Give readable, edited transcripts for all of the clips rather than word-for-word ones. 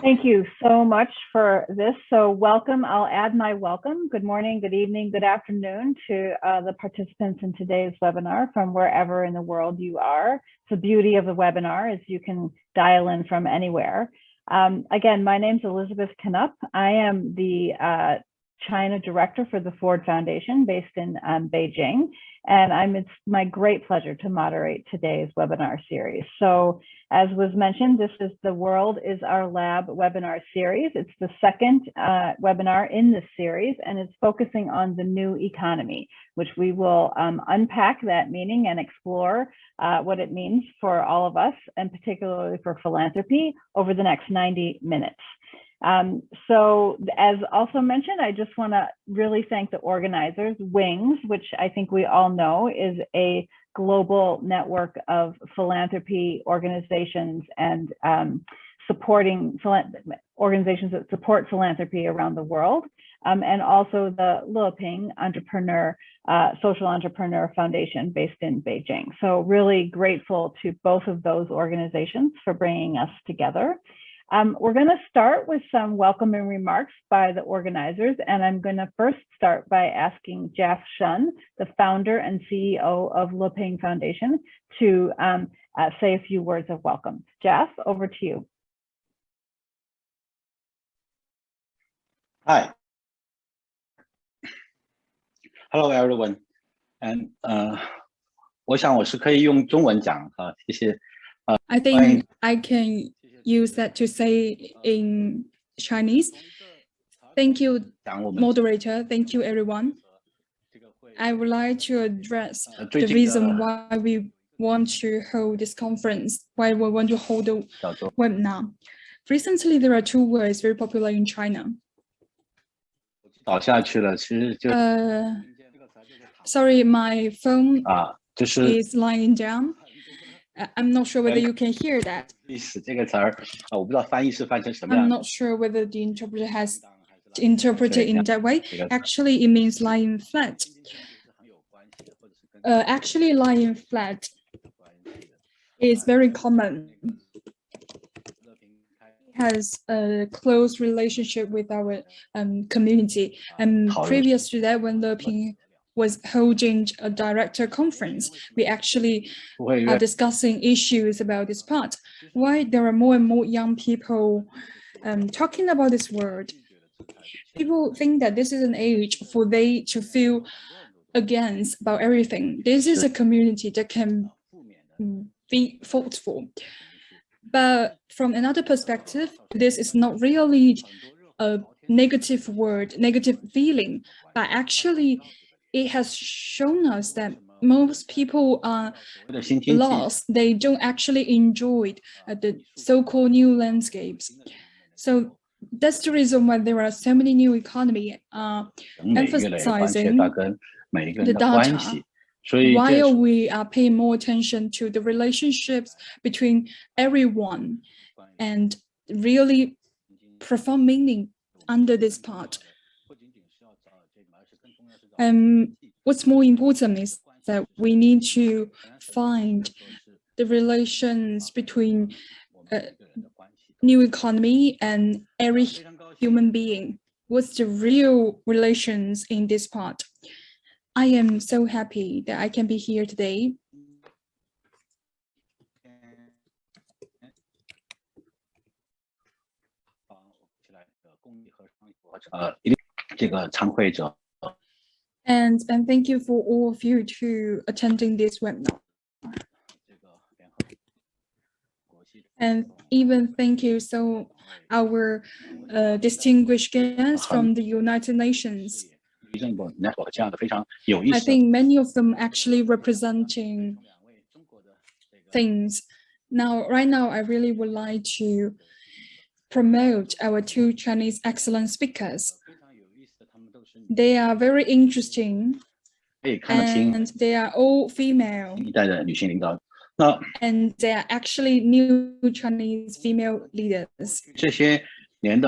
Thank you so much for this. So welcome, I'll add my welcome. Good morning, good evening, good afternoon to the participants in today's webinar from wherever in the world you are. The beauty of the webinar is you can dial in from anywhere. Again, my name's Elizabeth Knup. I am the China Director for the Ford Foundation based in Beijing. And it's my great pleasure to moderate today's webinar series. So as was mentioned, this is the World is Our Lab webinar series. It's the second webinar in this series, and it's focusing on the new economy, which we will unpack that meaning and explore what it means for all of us, and particularly for philanthropy over the next 90 minutes. So as also mentioned, I just want to really thank the organizers. Wings, which I think we all know is a global network of philanthropy organizations and supporting organizations that support philanthropy around the world, and also the Leping Social Entrepreneur Foundation based in Beijing. So really grateful to both of those organizations for bringing us together. We're going to start with some welcoming remarks by the organizers, and I'm going to first start by asking Jeff Shun, the founder and CEO of Leping Foundation, to say a few words of welcome. Jeff, over to you. Hi. Hello, everyone. And 我想我是可以用中文讲啊，谢谢。I think I can use that to say in Chinese. Thank you, moderator. Thank you, everyone. I would like to address the reason why we want to hold this conference, why we want to hold the webinar. Recently, there are two words very popular in China. Sorry, my phone is lying down. I'm not sure whether you can hear that. I'm not sure whether the interpreter has interpreted in that way. Actually, it means lying flat. Actually, lying flat is very common. It has a close relationship with our community. And previous to that, when Leping was holding a director conference, we actually are discussing issues about this part. Why there are more and more young people talking about this word. People think that this is an age for they to feel against about everything. This is a community that can be thoughtful. But from another perspective, this is not really a negative word, negative feeling, but actually it has shown us that most people are lost. They don't actually enjoy the so-called new landscapes. So that's the reason why there are so many new economies emphasizing the data. While we are paying more attention to the relationships between everyone and really profound meaning under this part. What's more important is that we need to find the relations between new economy and every human being. What's the real relations in this part? I am so happy that I can be here today. And thank you for all of you to attending this webinar. And even thank you our distinguished guests from the United Nations. I think many of them actually representing things. Right now, I really would like to promote our two Chinese excellent speakers. They are very interesting, and they are all female. And they are actually new Chinese female leaders. And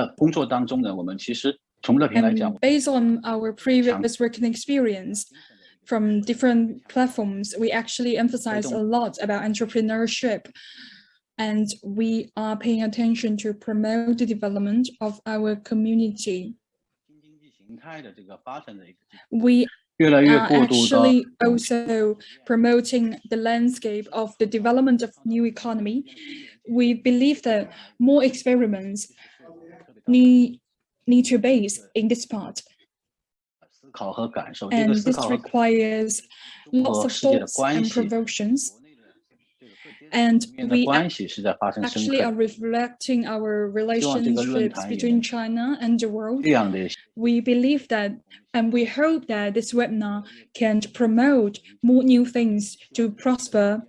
based on our previous working experience from different platforms, we actually emphasize a lot about entrepreneurship and we are paying attention to promote the development of our community. We are actually also promoting the landscape of the development of new economy. We believe that more experiments need to base in this part. And this requires lots of thoughts and provocations. And we actually are reflecting our relationships between China and the world. We believe that, and we hope that this webinar can promote more new things to prosper.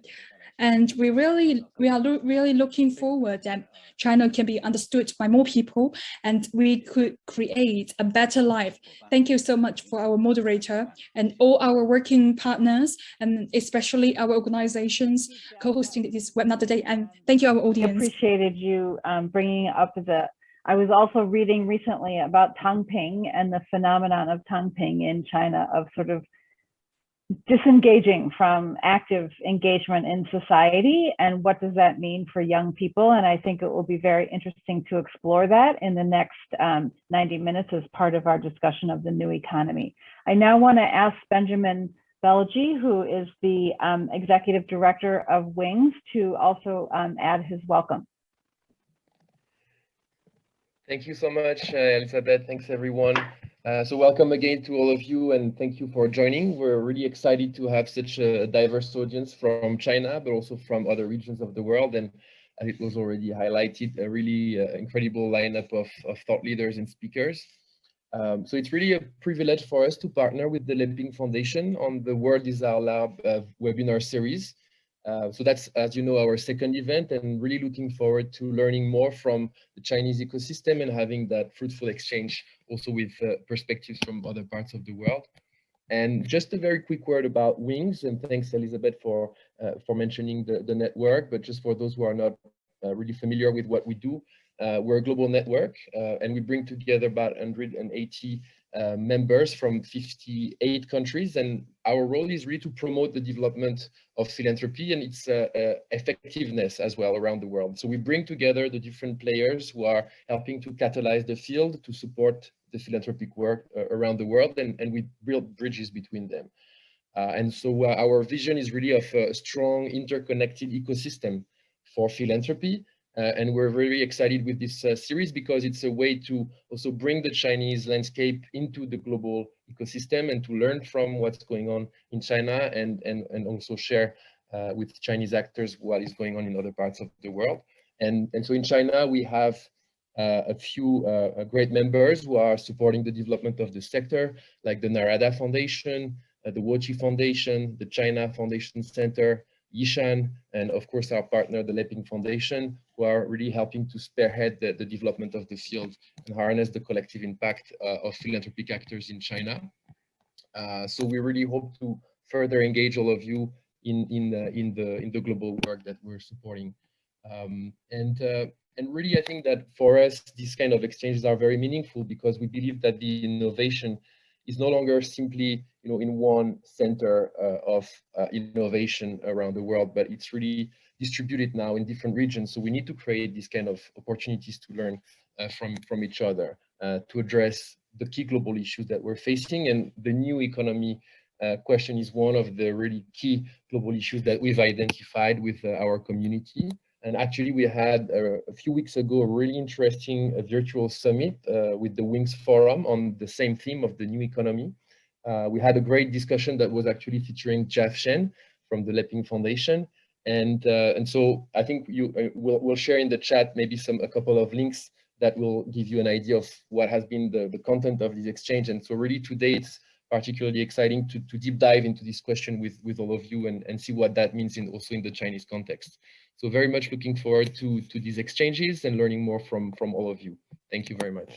And we are really looking forward that China can be understood by more people and we could create a better life. Thank you so much for our moderator and all our working partners, and especially our organizations co-hosting this webinar today. And thank you, our audience. I appreciated you bringing up I was also reading recently about Tangping and the phenomenon of Tangping in China, of sort of disengaging from active engagement in society, and what does that mean for young people. And I think it will be very interesting to explore that in the next 90 minutes as part of our discussion of the new economy. I now want to ask Benjamin Belagy, who is the Executive Director of Wings, to also add his welcome. Thank you so much, Elizabeth. Thanks, everyone. So welcome again to all of you, and thank you for joining. We're really excited to have such a diverse audience from China, but also from other regions of the world. And as it was already highlighted, a really incredible lineup of thought leaders and speakers. So it's really a privilege for us to partner with the Leping Foundation on the World is Our Lab webinar series. So that's, as you know, our second event, and really looking forward to learning more from the Chinese ecosystem and having that fruitful exchange also with perspectives from other parts of the world. And just a very quick word about Wings, and thanks, Elizabeth, for mentioning the network. But just for those who are not really familiar with what we do, we're a global network, and we bring together about 180 members from 58 countries, and our role is really to promote the development of philanthropy and its effectiveness as well around the world. So we bring together the different players who are helping to catalyze the field to support the philanthropic work around the world, and we build bridges between them. And so our vision is really of a strong interconnected ecosystem for philanthropy. And we're very excited with this series because it's a way to also bring the Chinese landscape into the global ecosystem and to learn from what's going on in China, and also share with Chinese actors what is going on in other parts of the world. And so in China, we have a few great members who are supporting the development of the sector, like the Narada Foundation, the Wochi Foundation, the China Foundation Center, Yishan, and of course our partner, the Leping Foundation, who are really helping to spearhead the development of the field and harness the collective impact of philanthropic actors in China. So we really hope to further engage all of you in the global work that we're supporting. And really, I think that for us, these kind of exchanges are very meaningful because we believe that the innovation is no longer simply, in one center of innovation around the world, but it's really distributed now in different regions. So we need to create these kind of opportunities to learn from each other to address the key global issues that we're facing. And the new economy question is one of the really key global issues that we've identified with our community. And actually, we had a few weeks ago a really interesting virtual summit with the Wings Forum on the same theme of the new economy. We had a great discussion that was actually featuring Jeff Shen from the Leping Foundation. And so I think we'll share in the chat maybe a couple of links that will give you an idea of what has been the content of this exchange. And so really today it's particularly exciting to deep dive into this question with all of you and see what that means also in the Chinese context. So very much looking forward to these exchanges and learning more from all of you. Thank you very much.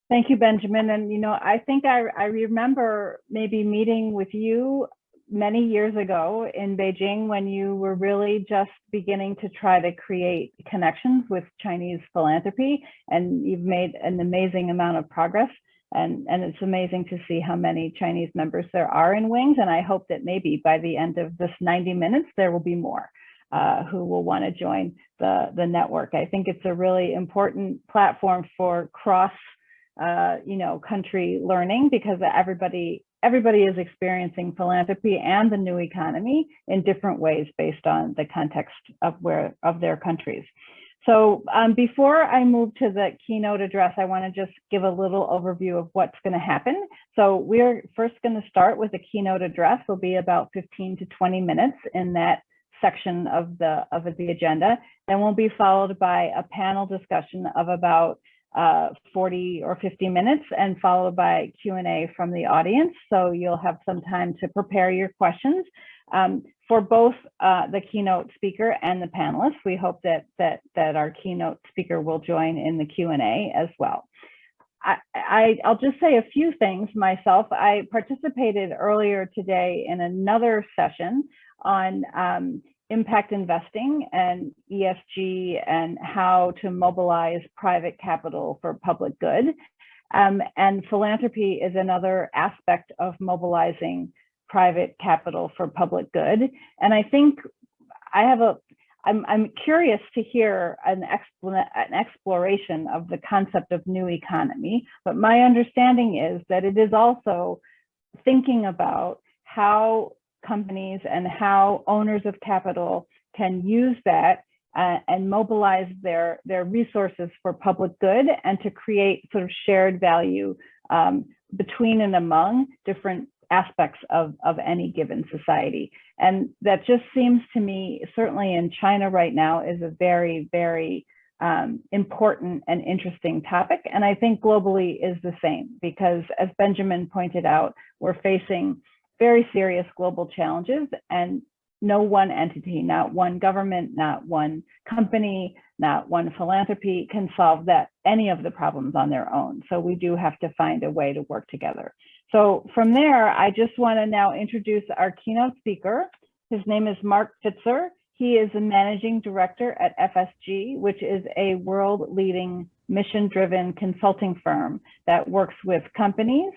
Thank you, Benjamin. And, I think I remember maybe meeting with you many years ago in Beijing when you were really just beginning to try to create connections with Chinese philanthropy, and you've made an amazing amount of progress And it's amazing to see how many Chinese members there are in Wings. And I hope that maybe by the end of this 90 minutes, there will be more who will want to join the network. I think it's a really important platform for cross country learning, because everybody is experiencing philanthropy and the new economy in different ways based on the context of their countries. So before I move to the keynote address, I want to just give a little overview of what's going to happen. So we're first going to start with the keynote address. Will be about 15 to 20 minutes in that section of the agenda. Then we'll be followed by a panel discussion of about 40 or 50 minutes, and followed by Q&A from the audience. So you'll have some time to prepare your questions for both the keynote speaker and the panelists. We hope that our keynote speaker will join in the Q&A as well. I'll just say a few things myself. I participated earlier today in another session on impact investing and ESG and how to mobilize private capital for public good. And philanthropy is another aspect of mobilizing private capital for public good. And I think I'm curious to hear an exploration of the concept of new economy, but my understanding is that it is also thinking about how companies and how owners of capital can use that and mobilize their resources for public good, and to create sort of shared value between and among different aspects of any given society. And that just seems to me, certainly in China right now, is a very, very important and interesting topic. And I think globally is the same, because as Benjamin pointed out, we're facing very serious global challenges, and no one entity, not one government, not one company, not one philanthropy can solve any of the problems on their own. So we do have to find a way to work together. So from there, I just want to now introduce our keynote speaker. His name is Marc Pfitzer. He is the managing director at FSG, which is a world-leading mission-driven consulting firm that works with companies,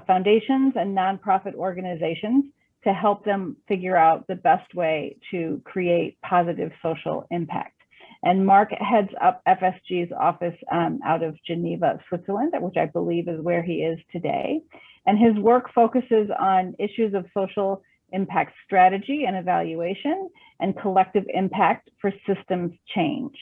foundations, and nonprofit organizations to help them figure out the best way to create positive social impact. And Marc heads up FSG's office out of Geneva, Switzerland, which I believe is where he is today. And his work focuses on issues of social impact strategy and evaluation, and collective impact for systems change.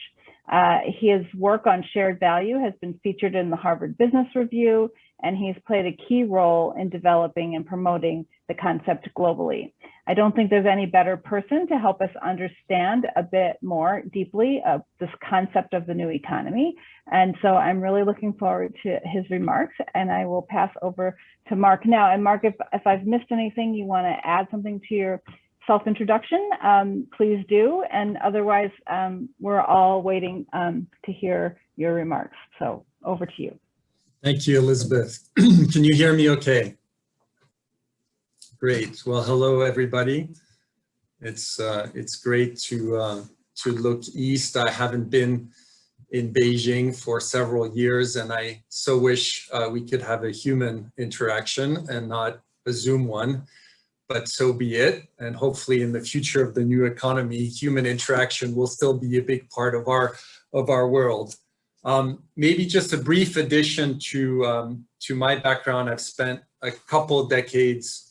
His work on shared value has been featured in the Harvard Business Review, and he's played a key role in developing and promoting the concept globally. I don't think there's any better person to help us understand a bit more deeply of this concept of the new economy. And so I'm really looking forward to his remarks, and I will pass over to Marc now. And Marc, if I've missed anything, you want to add something to your self-introduction, please do. And otherwise, we're all waiting to hear your remarks. So over to you. Thank you, Elizabeth. Can you hear me okay? Great. Well, hello, everybody. It's great to look east. I haven't been in Beijing for several years, and I so wish we could have a human interaction and not a Zoom one, but so be it. And hopefully in the future of the new economy, human interaction will still be a big part of our world. Maybe just a brief addition to my background. I've spent a couple decades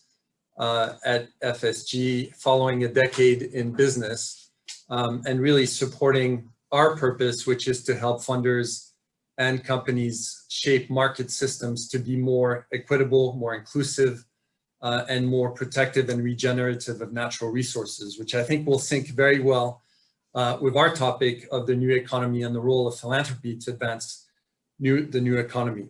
at FSG, following a decade in business, and really supporting our purpose, which is to help funders and companies shape market systems to be more equitable, more inclusive, and more protective and regenerative of natural resources, which I think will sync very well with our topic of the new economy and the role of philanthropy to advance the new economy.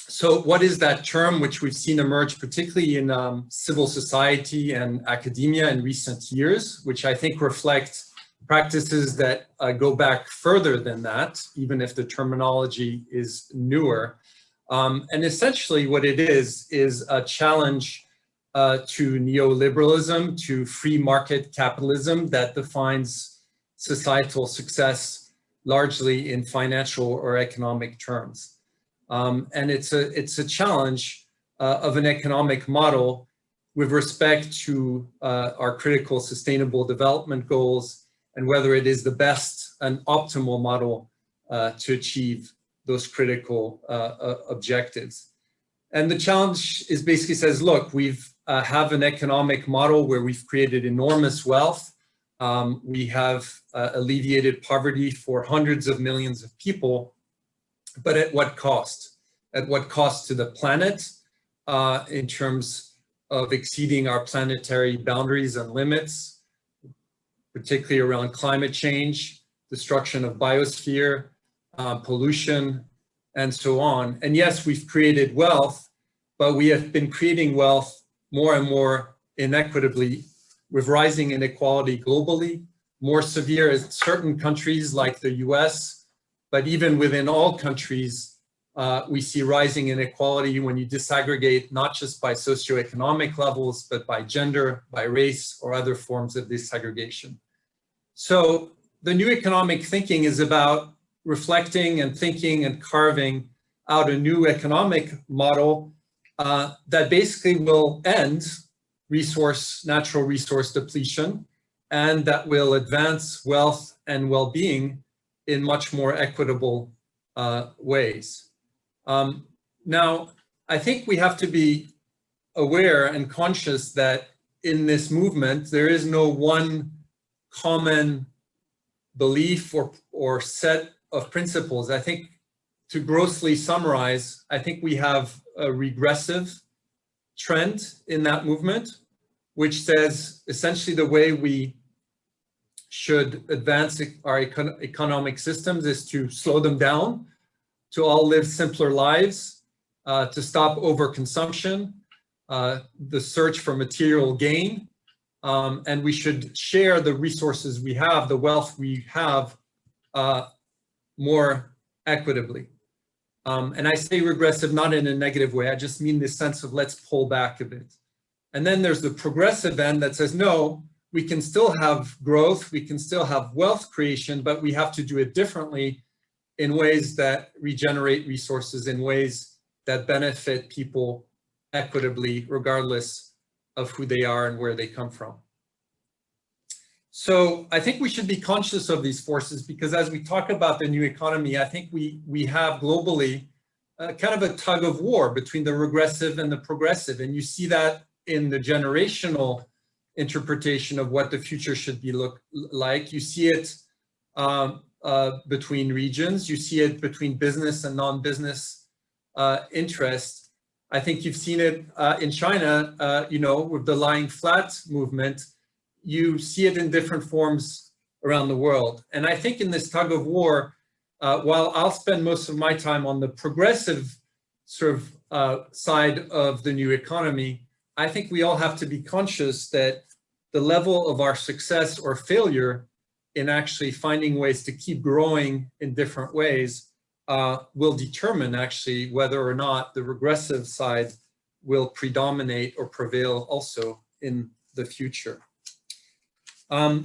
So what is that term which we've seen emerge particularly in civil society and academia in recent years, which I think reflect practices that go back further than that, even if the terminology is newer. And essentially what it is a challenge to neoliberalism, to free market capitalism that defines societal success largely in financial or economic terms. And it's a challenge of an economic model with respect to our critical sustainable development goals and whether it is the best and optimal model to achieve those critical objectives. And the challenge is basically says, look, we've have an economic model where we've created enormous wealth. We have alleviated poverty for hundreds of millions of people, but at what cost? At what cost to the planet in terms of exceeding our planetary boundaries and limits, particularly around climate change, destruction of biosphere, pollution, and so on. And yes, we've created wealth, but we have been creating wealth more and more inequitably with rising inequality globally, more severe in certain countries like the US, but even within all countries, we see rising inequality when you disaggregate not just by socioeconomic levels, but by gender, by race, or other forms of disaggregation. So the new economic thinking is about reflecting and thinking and carving out a new economic model that basically will end natural resource depletion, and that will advance wealth and well-being in much more equitable ways. Now, I think we have to be aware and conscious that in this movement, there is no one common belief or set of principles. I think, to grossly summarize, I think we have a regressive trend in that movement, which says essentially the way we should advance our economic systems is to slow them down, to all live simpler lives, to stop overconsumption, the search for material gain, and we should share the resources we have, the wealth we have, more equitably. And I say regressive not in a negative way, I just mean this sense of let's pull back a bit. And then there's the progressive end that says, no, we can still have growth, we can still have wealth creation, but we have to do it differently in ways that regenerate resources, in ways that benefit people equitably, regardless of who they are and where they come from. So I think we should be conscious of these forces, because as we talk about the new economy, I think we have globally kind of a tug of war between the regressive and the progressive. And you see that in the generational interpretation of what the future should be look like. You see it between regions, you see it between business and non-business interests. I think you've seen it in China, you know, with the lying flat movement. You see it in different forms around the world. And I think in this tug of war, while I'll spend most of my time on the progressive sort of side of the new economy, I think we all have to be conscious that the level of our success or failure in actually finding ways to keep growing in different ways will determine actually whether or not the regressive side will predominate or prevail also in the future.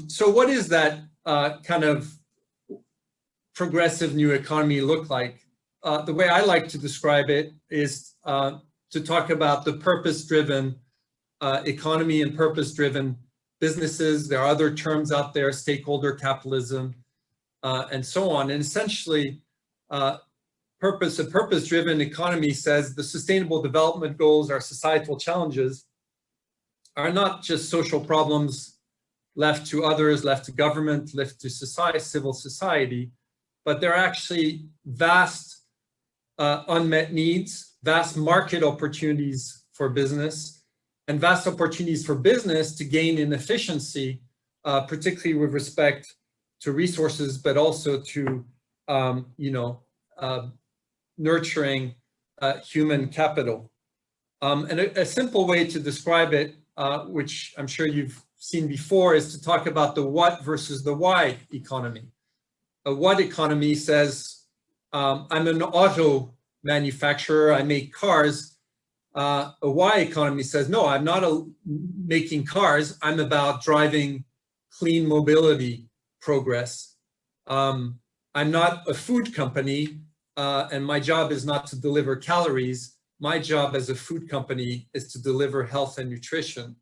So what is that kind of progressive new economy look like? The way I like to describe it is to talk about the purpose-driven economy and purpose-driven businesses. There are other terms out there, stakeholder capitalism, and so on. And essentially, a purpose-driven economy says the sustainable development goals, our societal challenges, are not just social problems left to others, left to government, left to society, civil society, but they're actually vast unmet needs, vast market opportunities for business, and vast opportunities for business to gain in efficiency, particularly with respect to resources, but also to, you know, nurturing human capital. And a simple way to describe it, which I'm sure you've seen before, is to talk about the what versus the why economy. A what economy says, I'm an auto manufacturer, I make cars. A why economy says, no, I'm not making cars, I'm about driving clean mobility progress. I'm not a food company, and my job is not to deliver calories. My job as a food company is to deliver health and nutrition.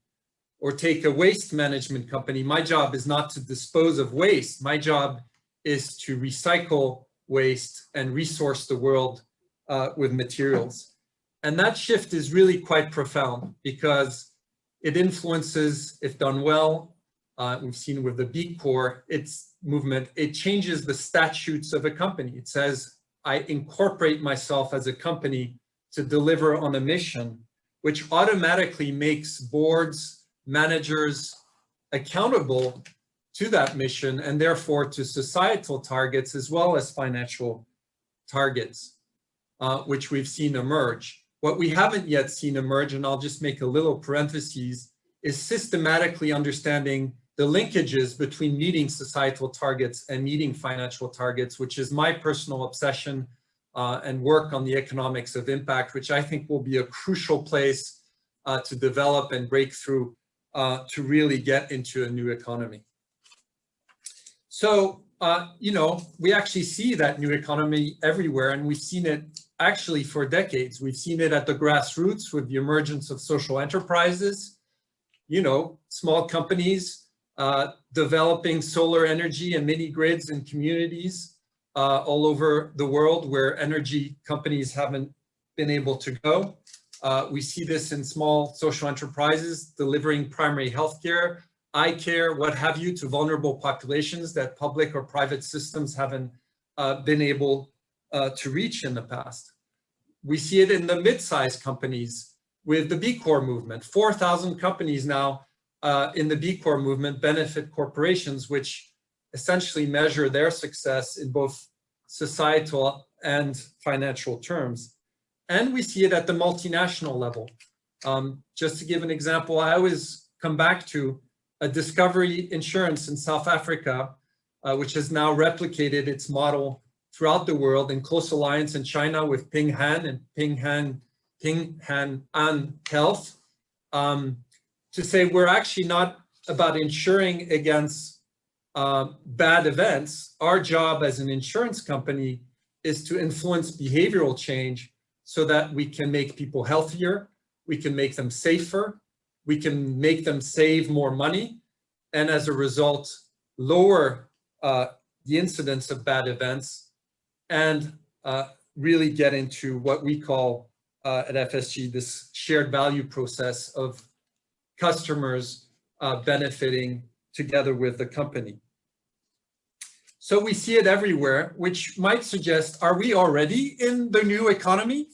Or take a waste management company. My job is not to dispose of waste. My job is to recycle waste and resource the world with materials. And that shift is really quite profound because it influences, if done well, we've seen with the B Corps, its movement, it changes the statutes of a company. It says, I incorporate myself as a company to deliver on a mission, which automatically makes boards, managers accountable to that mission and therefore to societal targets as well as financial targets, which we've seen emerge. What we haven't yet seen emerge, and I'll just make a little parenthesis, is systematically understanding the linkages between meeting societal targets and meeting financial targets, which is my personal obsession and work on the economics of impact, which I think will be a crucial place to develop and break through to really get into a new economy. So, you know, we actually see that new economy everywhere, and we've seen it actually for decades. We've seen it at the grassroots with the emergence of social enterprises, you know, small companies developing solar energy and mini grids in communities all over the world where energy companies haven't been able to go. We see this in small social enterprises delivering primary healthcare, eye care, what have you, to vulnerable populations that public or private systems haven't been able to reach in the past. We see it in the mid-sized companies with the B Corps movement. 4,000 companies now in the B Corps movement benefit corporations, which essentially measure their success in both societal and financial terms. And we see it at the multinational level. Just to give an example, I always come back to a Discovery Insurance in South Africa, which has now replicated its model throughout the world in close alliance in China with Ping Han and Ping Han An Health, to say we're actually not about insuring against bad events. Our job as an insurance company is to influence behavioral change so that we can make people healthier, we can make them safer, we can make them save more money, and as a result, lower the incidence of bad events and really get into what we call at FSG this shared value process of customers benefiting together with the company. So we see it everywhere, which might suggest, are we already in the new economy?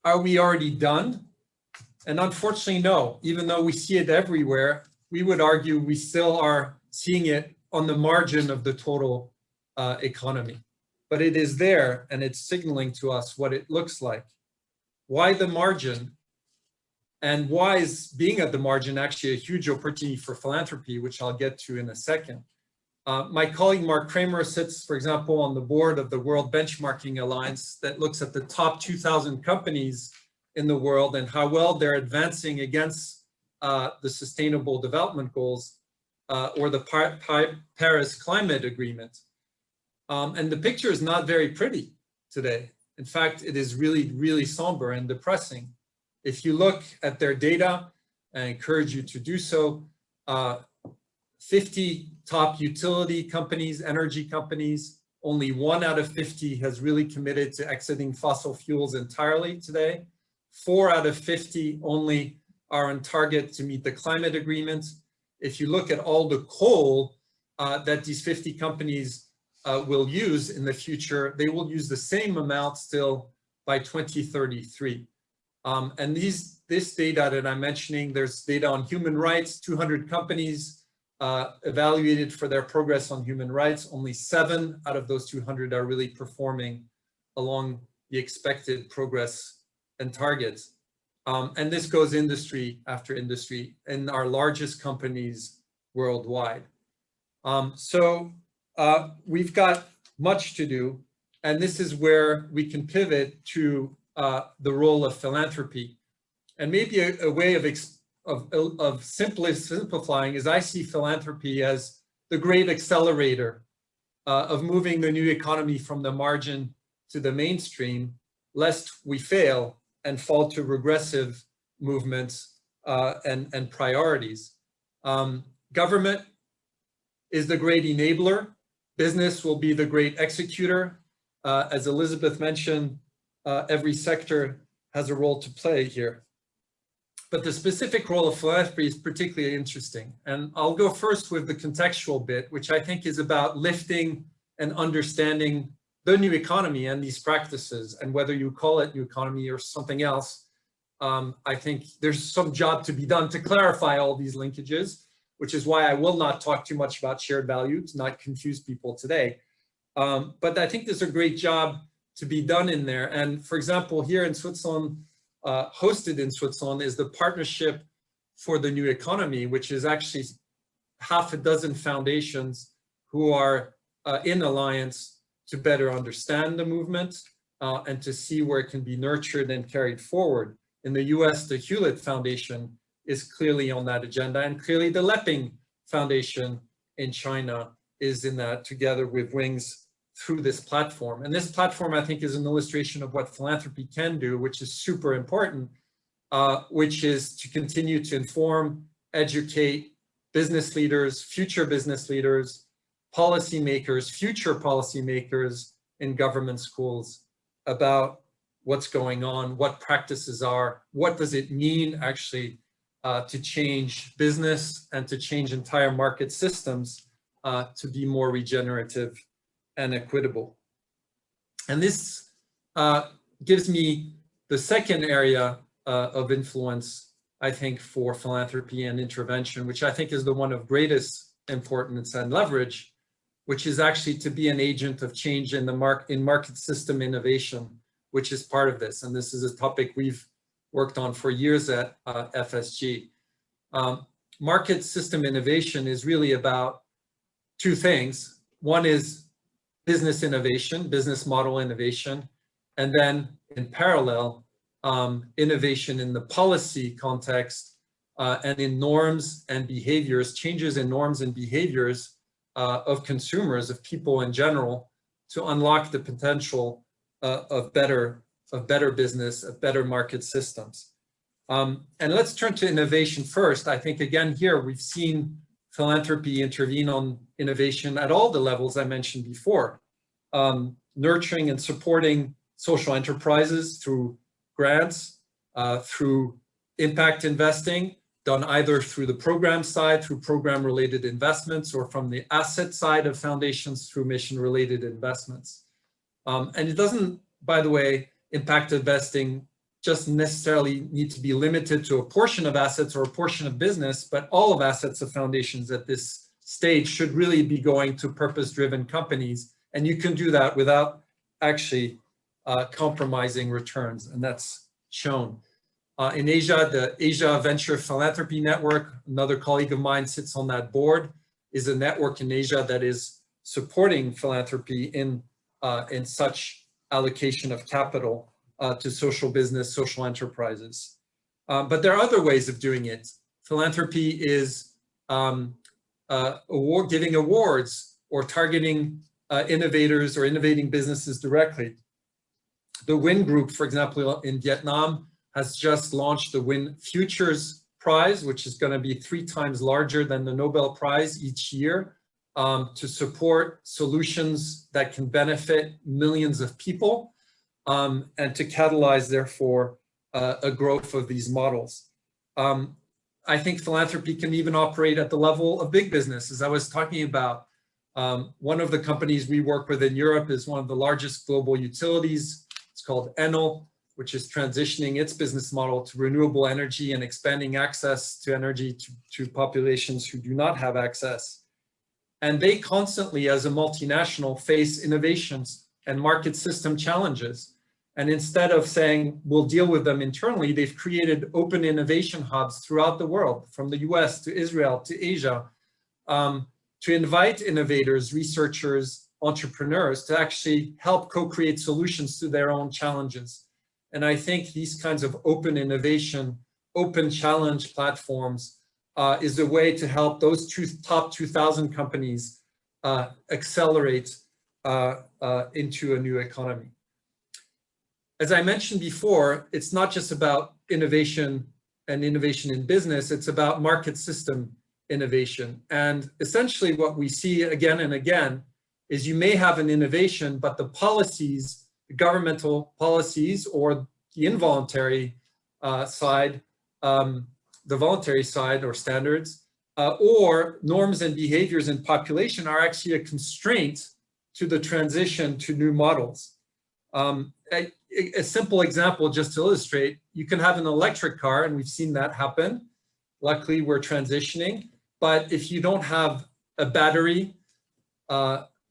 Are we already done? And unfortunately, no. Even though we see it everywhere, we would argue we still are seeing it on the margin of the total economy. But it is there, and it's signaling to us what it looks like. Why the margin? And why is being at the margin actually a huge opportunity for philanthropy, which I'll get to in a second. My colleague Marc Kramer sits, for example, on the board of the World Benchmarking Alliance that looks at the top 2,000 companies in the world and how well they're advancing against the Sustainable Development Goals or the Paris Climate Agreement. And the picture is not very pretty today. In fact, it is really, really somber and depressing. If you look at their data, I encourage you to do so, 50 top utility companies, energy companies, only 1 out of 50 has really committed to exiting fossil fuels entirely today. 4 out of 50 only are on target to meet the climate agreement. If you look at all the coal that these 50 companies will use in the future, they will use the same amount still by 2033. And this data that I'm mentioning, there's data on human rights, 200 companies evaluated for their progress on human rights. Only 7 out of those 200 are really performing along the expected progress and targets. And this goes industry after industry in our largest companies worldwide. So we've got much to do, and this is where we can pivot to the role of philanthropy. And maybe a way of simplifying is I see philanthropy as the great accelerator of moving the new economy from the margin to the mainstream, lest we fail and fall to regressive movements and priorities. Government is the great enabler. Business will be the great executor. As Elizabeth mentioned, every sector has a role to play here. But the specific role of philanthropy is particularly interesting. And I'll go first with the contextual bit, which I think is about lifting and understanding the new economy and these practices, and whether you call it new economy or something else. I think there's some job to be done to clarify all these linkages, which is why I will not talk too much about shared value to not confuse people today. But I think there's a great job to be done in there. And for example, here in Switzerland, hosted in Switzerland is the Partnership for the New Economy, which is actually half a dozen foundations who are in alliance to better understand the movement and to see where it can be nurtured and carried forward. In the US, the Hewlett Foundation is clearly on that agenda, and clearly the Leping Foundation in China is in that, together with Wings, through this platform. And this platform, I think, is an illustration of what philanthropy can do, which is super important, which is to continue to inform, educate business leaders, future business leaders, policymakers, future policymakers in government schools about what's going on, what practices are, what does it mean actually to change business and to change entire market systems to be more regenerative and equitable. And this gives me the second area of influence, I think, for philanthropy and intervention, which I think is the one of greatest importance and leverage, which is actually to be an agent of change in market system innovation, which is part of this. And this is a topic we've worked on for years at FSG. Market system innovation is really about two things. One is business innovation, business model innovation, and then in parallel, innovation in the policy context and in norms and behaviors, changes in norms and behaviors of consumers, of people in general, to unlock the potential of better business, of better market systems. And let's turn to innovation first. I think, again, here we've seen philanthropy intervene on innovation at all the levels I mentioned before, nurturing and supporting social enterprises through grants, through impact investing, done either through the program side, through program-related investments, or from the asset side of foundations through mission-related investments. And it doesn't, by the way, impact investing just necessarily need to be limited to a portion of assets or a portion of business, but all of assets of foundations at this stage should really be going to purpose-driven companies. And you can do that without actually compromising returns, and that's shown. In Asia, the Asia Venture Philanthropy Network, another colleague of mine sits on that board, is a network in Asia that is supporting philanthropy in such allocation of capital to social business, social enterprises. But there are other ways of doing it. Philanthropy is giving awards or targeting innovators or innovating businesses directly. The Win Group, for example, in Vietnam, has just launched the Win Futures Prize, which is going to be 3 times larger than the Nobel Prize each year, to support solutions that can benefit millions of people, and to catalyze, therefore, a growth of these models. I think philanthropy can even operate at the level of big business. As I was talking about, one of the companies we work with in Europe is one of the largest global utilities. It's called Enel, which is transitioning its business model to renewable energy and expanding access to energy to populations who do not have access. And they constantly, as a multinational, face innovations and market system challenges. And instead of saying, we'll deal with them internally, they've created open innovation hubs throughout the world, from the US to Israel to Asia, to invite innovators, researchers, entrepreneurs to actually help co-create solutions to their own challenges. And I think these kinds of open innovation, open challenge platforms is a way to help those top 2,000 companies accelerate into a new economy. as I mentioned before, it's not just about innovation and innovation in business, it's about market system innovation. And essentially what we see again and again is you may have an innovation, but the policies, the governmental policies or the involuntary side, the voluntary side or standards, or norms and behaviors in population are actually a constraint to the transition to new models. A simple example just to illustrate, you can have an electric car, and we've seen that happen. Luckily, we're transitioning. But if you don't have a battery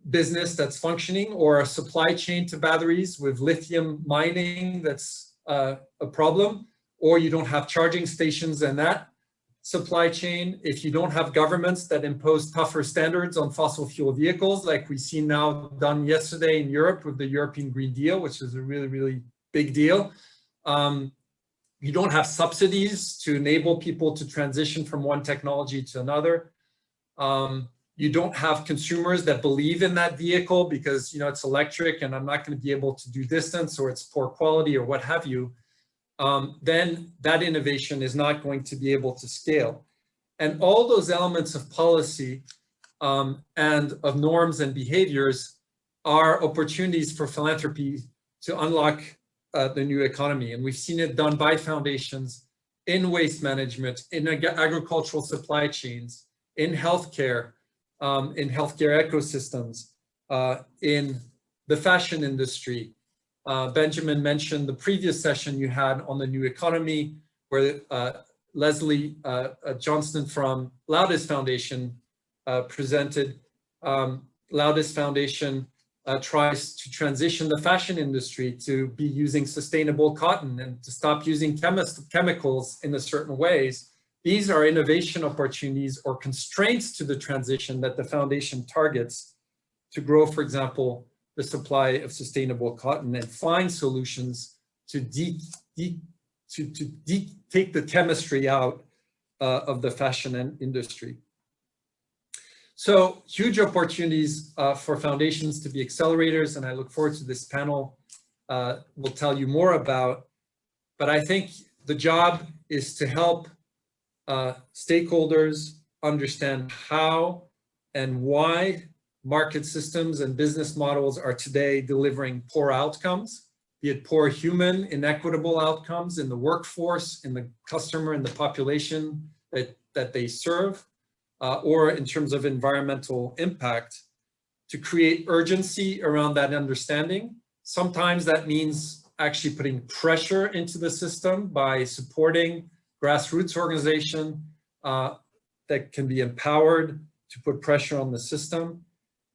business that's functioning, or a supply chain to batteries with lithium mining that's a problem, or you don't have charging stations and that supply chain, if you don't have governments that impose tougher standards on fossil fuel vehicles, like we see now done yesterday in Europe with the European Green Deal, which is a really, really big deal. You don't have subsidies to enable people to transition from one technology to another. You don't have consumers that believe in that vehicle because, you know, it's electric and I'm not going to be able to do distance, or it's poor quality, or what have you. Then that innovation is not going to be able to scale. And all those elements of policy and of norms and behaviors are opportunities for philanthropy to unlock the new economy. And we've seen it done by foundations in waste management, in agricultural supply chains, in healthcare ecosystems, in the fashion industry. Benjamin mentioned the previous session you had on the new economy, where Leslie Johnston from Loudest Foundation presented. Loudest Foundation tries to transition the fashion industry to be using sustainable cotton and to stop using chemicals in a certain ways. These are innovation opportunities or constraints to the transition that the foundation targets to grow, for example, the supply of sustainable cotton, and find solutions to take the chemistry out of the fashion industry. So huge opportunities for foundations to be accelerators, and I look forward to this panel will tell you more about. But I think the job is to help stakeholders understand how and why market systems and business models are today delivering poor outcomes, be it poor human, inequitable outcomes in the workforce, in the customer, in the population that they serve, or in terms of environmental impact, to create urgency around that understanding. Sometimes that means actually putting pressure into the system by supporting grassroots organization that can be empowered to put pressure on the system.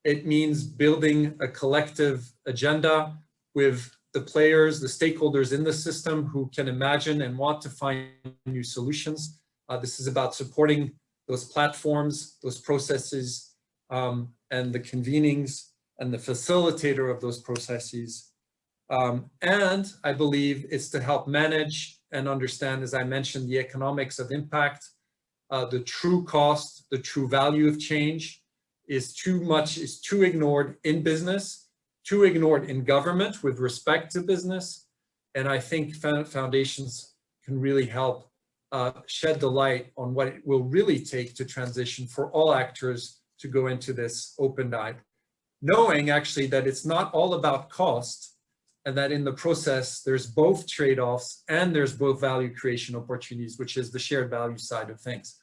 It means building a collective agenda with the players, the stakeholders in the system who can imagine and want to find new solutions. This is about supporting those platforms, those processes, and the convenings and the facilitator of those processes. And I believe it's to help manage and understand, as I mentioned, the economics of impact, the true cost, the true value of change is too ignored in business, too ignored in government with respect to business. And I think foundations can really help shed the light on what it will really take to transition for all actors to go into this open-eyed, knowing actually that it's not all about cost, and that in the process, there's both trade-offs and there's both value creation opportunities, which is the shared value side of things.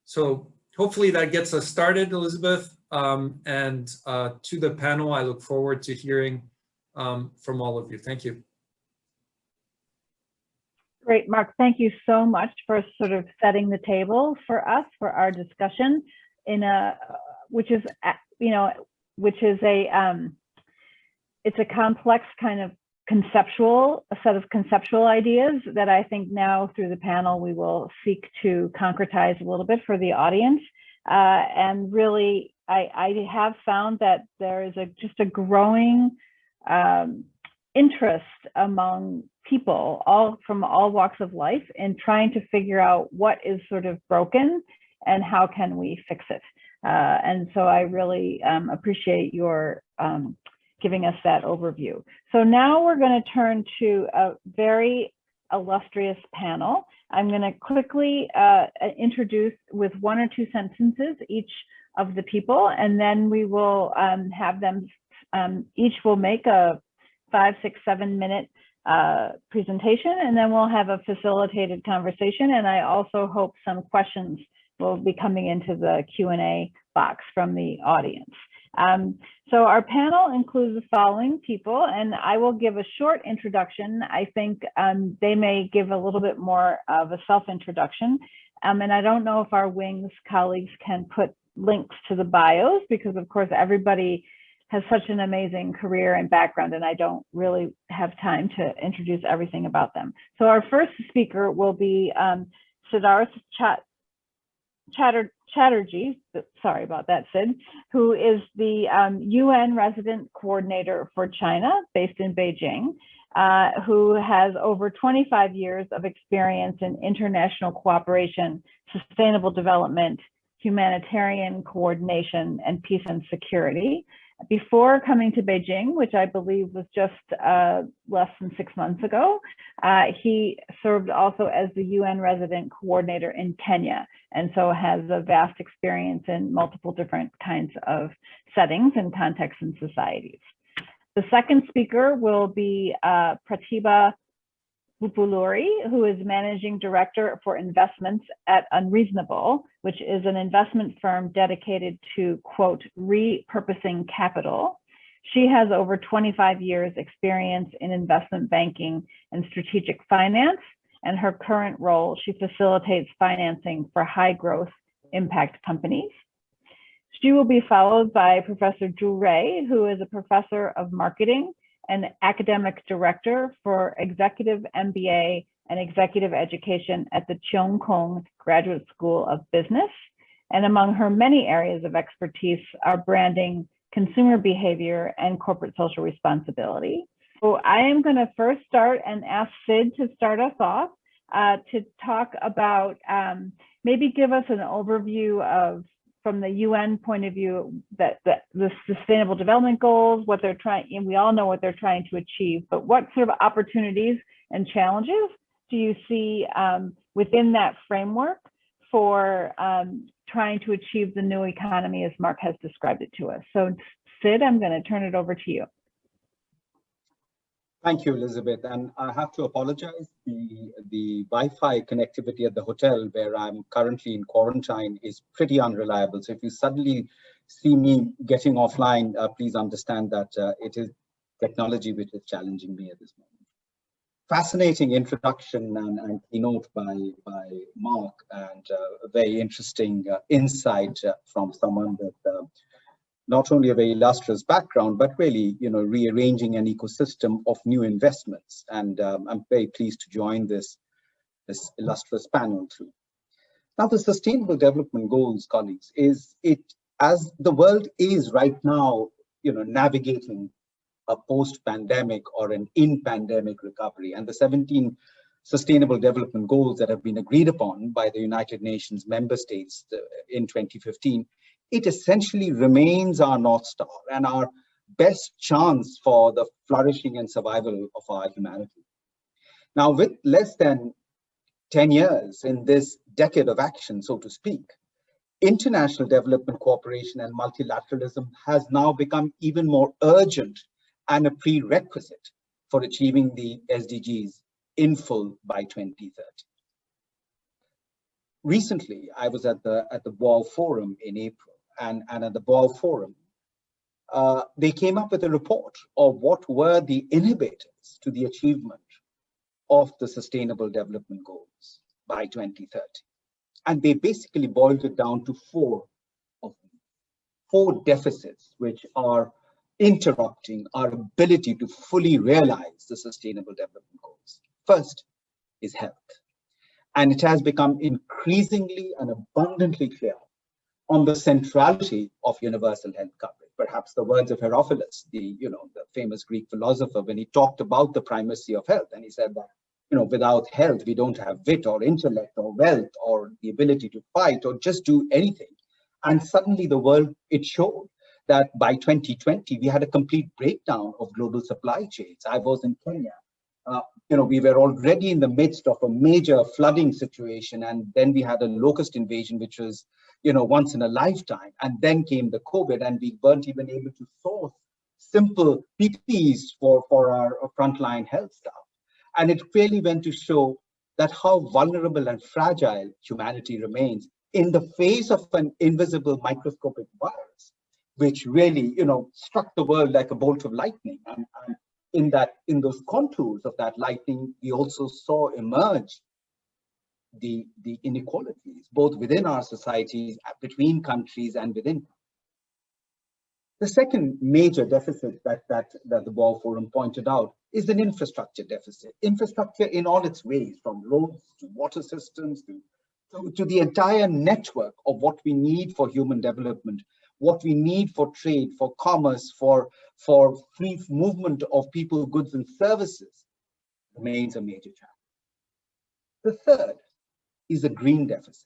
So hopefully that gets us started, Elizabeth. And to the panel, I look forward to hearing from all of you. Thank you. Great, Marc. Thank you so much for sort of setting the table for us for our discussion in which is it's a complex kind of a set of conceptual ideas that I think now through the panel we will seek to concretize a little bit for the audience. And really, I have found that there is just a growing interest among people from all walks of life in trying to figure out what is sort of broken and how can we fix it. And so I really appreciate your giving us that overview. So now we're going to turn to a very illustrious panel. I'm going to quickly introduce with 1 or 2 sentences each of the people, and then we will have them, each will make a 5, 6, 7 minute presentation, and then we'll have a facilitated conversation. And I also hope some questions will be coming into the Q&A box from the audience. So our panel includes the following people, and I will give a short introduction. I think they may give a little bit more of a self-introduction. And I don't know if our Wings colleagues can put links to the bios, because of course everybody has such an amazing career and background, and I don't really have time to introduce everything about them. So our first speaker will be Siddharth Chatterjee, sorry about that, Sid, who is the UN resident coordinator for China, based in Beijing, who has over 25 years of experience in international cooperation, sustainable development, humanitarian coordination, and peace and security. Before coming to Beijing, which I believe was just less than 6 months ago, he served also as the UN resident coordinator in Kenya, and so has a vast experience in multiple different kinds of settings and contexts and societies. The second speaker will be Pratibha Vuppuluri, who is Managing Director for Investments at Unreasonable, which is an investment firm dedicated to, quote, repurposing capital. She has over 25 years experience in investment banking and strategic finance, and her current role, she facilitates financing for high growth impact companies. She will be followed by Professor Juliet, who is a professor of marketing and academic director for executive MBA and executive education at the Cheung Graduate School of Business. And among her many areas of expertise are branding, consumer behavior, and corporate social responsibility. So I am going to first start and ask Sid to start us off to talk about, maybe give us an overview of, from the UN point of view, that the Sustainable Development Goals, what they're trying, and we all know what they're trying to achieve, but what sort of opportunities and challenges do you see within that framework for trying to achieve the new economy as Marc has described it to us? So Sid, I'm going to turn it over to you. Thank you, Elizabeth. And I have to apologize. The Wi-Fi connectivity at the hotel where I'm currently in quarantine is pretty unreliable. So if you suddenly see me getting offline, please understand that it is technology which is challenging me at this moment. Fascinating introduction and keynote by Marc, and a very interesting insight from someone with not only a very illustrious background, but really, rearranging an ecosystem of new investments. And I'm very pleased to join this illustrious panel too. Now, the Sustainable Development Goals, colleagues, as the world is right now, navigating a post-pandemic or an in-pandemic recovery, and the 17 Sustainable Development Goals that have been agreed upon by the United Nations member states in 2015, it essentially remains our North Star and our best chance for the flourishing and survival of our humanity. Now, with less than 10 years in this decade of action, so to speak, international development cooperation and multilateralism has now become even more urgent and a prerequisite for achieving the SDGs in full by 2030. Recently, I was at the Boao Forum in April, and at the Boao Forum, they came up with a report of what were the inhibitors to the achievement of the Sustainable Development Goals by 2030. And they basically boiled it down to four deficits which are interrupting our ability to fully realize the Sustainable Development Goals. First is health. And it has become increasingly and abundantly clear on the centrality of universal health coverage. Perhaps the words of Herophilus, the famous Greek philosopher, when he talked about the primacy of health, and he said that, without health, we don't have wit or intellect or wealth or the ability to fight or just do anything. And suddenly the world, it showed that by 2020, we had a complete breakdown of global supply chains. I was in Kenya. We were already in the midst of a major flooding situation, and then we had a locust invasion, which was, once in a lifetime. And then came the COVID, and we weren't even able to source simple PPEs for our frontline health staff. And it really went to show that how vulnerable and fragile humanity remains in the face of an invisible microscopic virus, which really, struck the world like a bolt of lightning. And in those contours of that lightning, we also saw emerge the inequalities, both within our societies, between countries, and within. The second major deficit that the Boer Forum pointed out is an infrastructure deficit. Infrastructure in all its ways, from roads to water systems to the entire network of what we need for human development, what we need for trade, for commerce, for free movement of people, goods, and services, remains a major challenge. The third is a green deficit.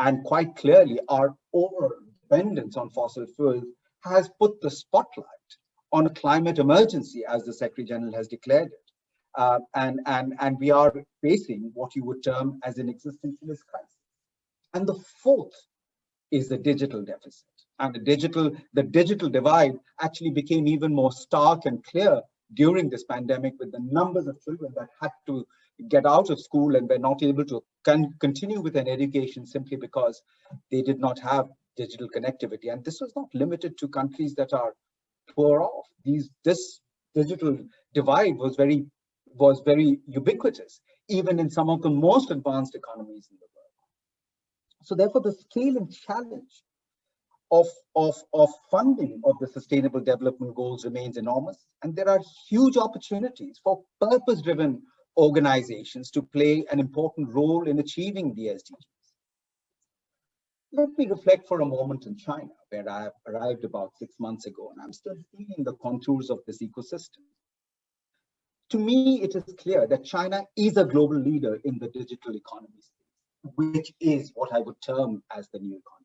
And quite clearly, our over-dependence on fossil fuels has put the spotlight on a climate emergency, as the Secretary General has declared it. And we are facing what you would term as an existentialist crisis. And the fourth is the digital deficit. And the digital divide actually became even more stark and clear during this pandemic, with the numbers of children that had to get out of school and were not able to continue with an education simply because they did not have digital connectivity. And this was not limited to countries that are poor off. This digital divide was very ubiquitous, even in some of the most advanced economies in the world. So therefore, the scale and challenge of funding of the Sustainable Development Goals remains enormous, and there are huge opportunities for purpose-driven organizations to play an important role in achieving the SDGs. Let me reflect for a moment in China, where I arrived about 6 months ago, and I'm still feeling the contours of this ecosystem. To me, it is clear that China is a global leader in the digital economy space, which is what I would term as the new economy.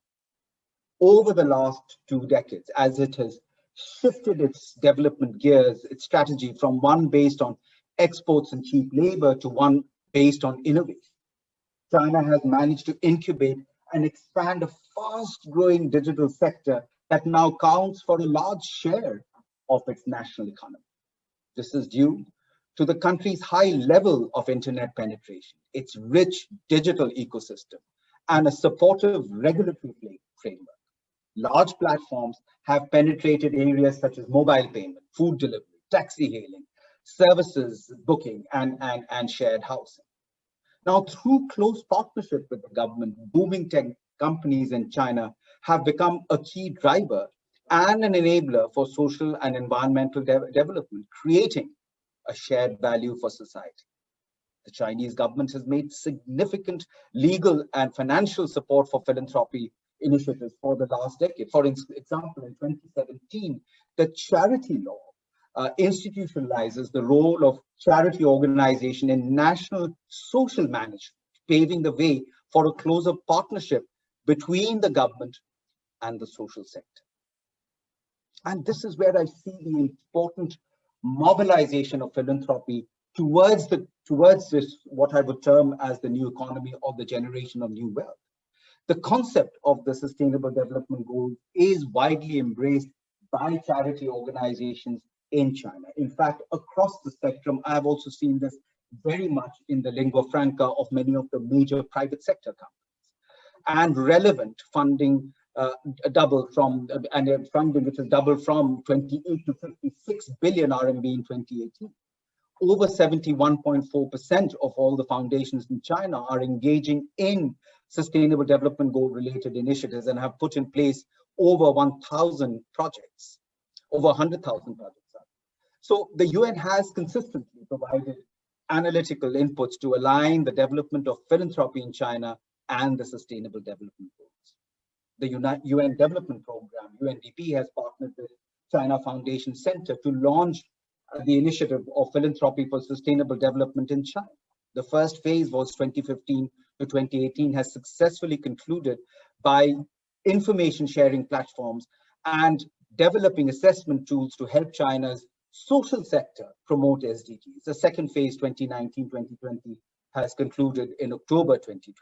Over the last 2 decades, as it has shifted its development gears, its strategy from one based on exports and cheap labor to one based on innovation, China has managed to incubate and expand a fast-growing digital sector that now counts for a large share of its national economy. This is due to the country's high level of internet penetration, its rich digital ecosystem, and a supportive regulatory framework. Large platforms have penetrated areas such as mobile payment, food delivery, taxi hailing, services booking, and shared housing. Now, through close partnership with the government, booming tech companies in China have become a key driver and an enabler for social and environmental development, creating a shared value for society. The Chinese government has made significant legal and financial support for philanthropy initiatives for the last decade. For example, in 2017, the charity law institutionalizes the role of charity organization in national social management, paving the way for a closer partnership between the government and the social sector. And this is where I see the important mobilization of philanthropy towards this, what I would term as the new economy or the generation of new wealth. The concept of the Sustainable Development Goals is widely embraced by charity organizations in China. In fact, across the spectrum, I've also seen this very much in the lingua franca of many of the major private sector companies. And relevant funding funding which has doubled from 28 to 56 billion RMB in 2018. Over 71.4% of all the foundations in China are engaging in Sustainable Development Goal related initiatives and have put in place over 1,000 projects, over 100,000 projects. So the UN has consistently provided analytical inputs to align the development of philanthropy in China and the Sustainable Development Goals. The UN Development Program, UNDP, has partnered with China Foundation Center to launch the initiative of philanthropy for sustainable development in China. The first phase was 2015 to 2018, has successfully concluded by information sharing platforms and developing assessment tools to help China's social sector promote SDGs. The second phase, 2019-2020, has concluded in October 2020.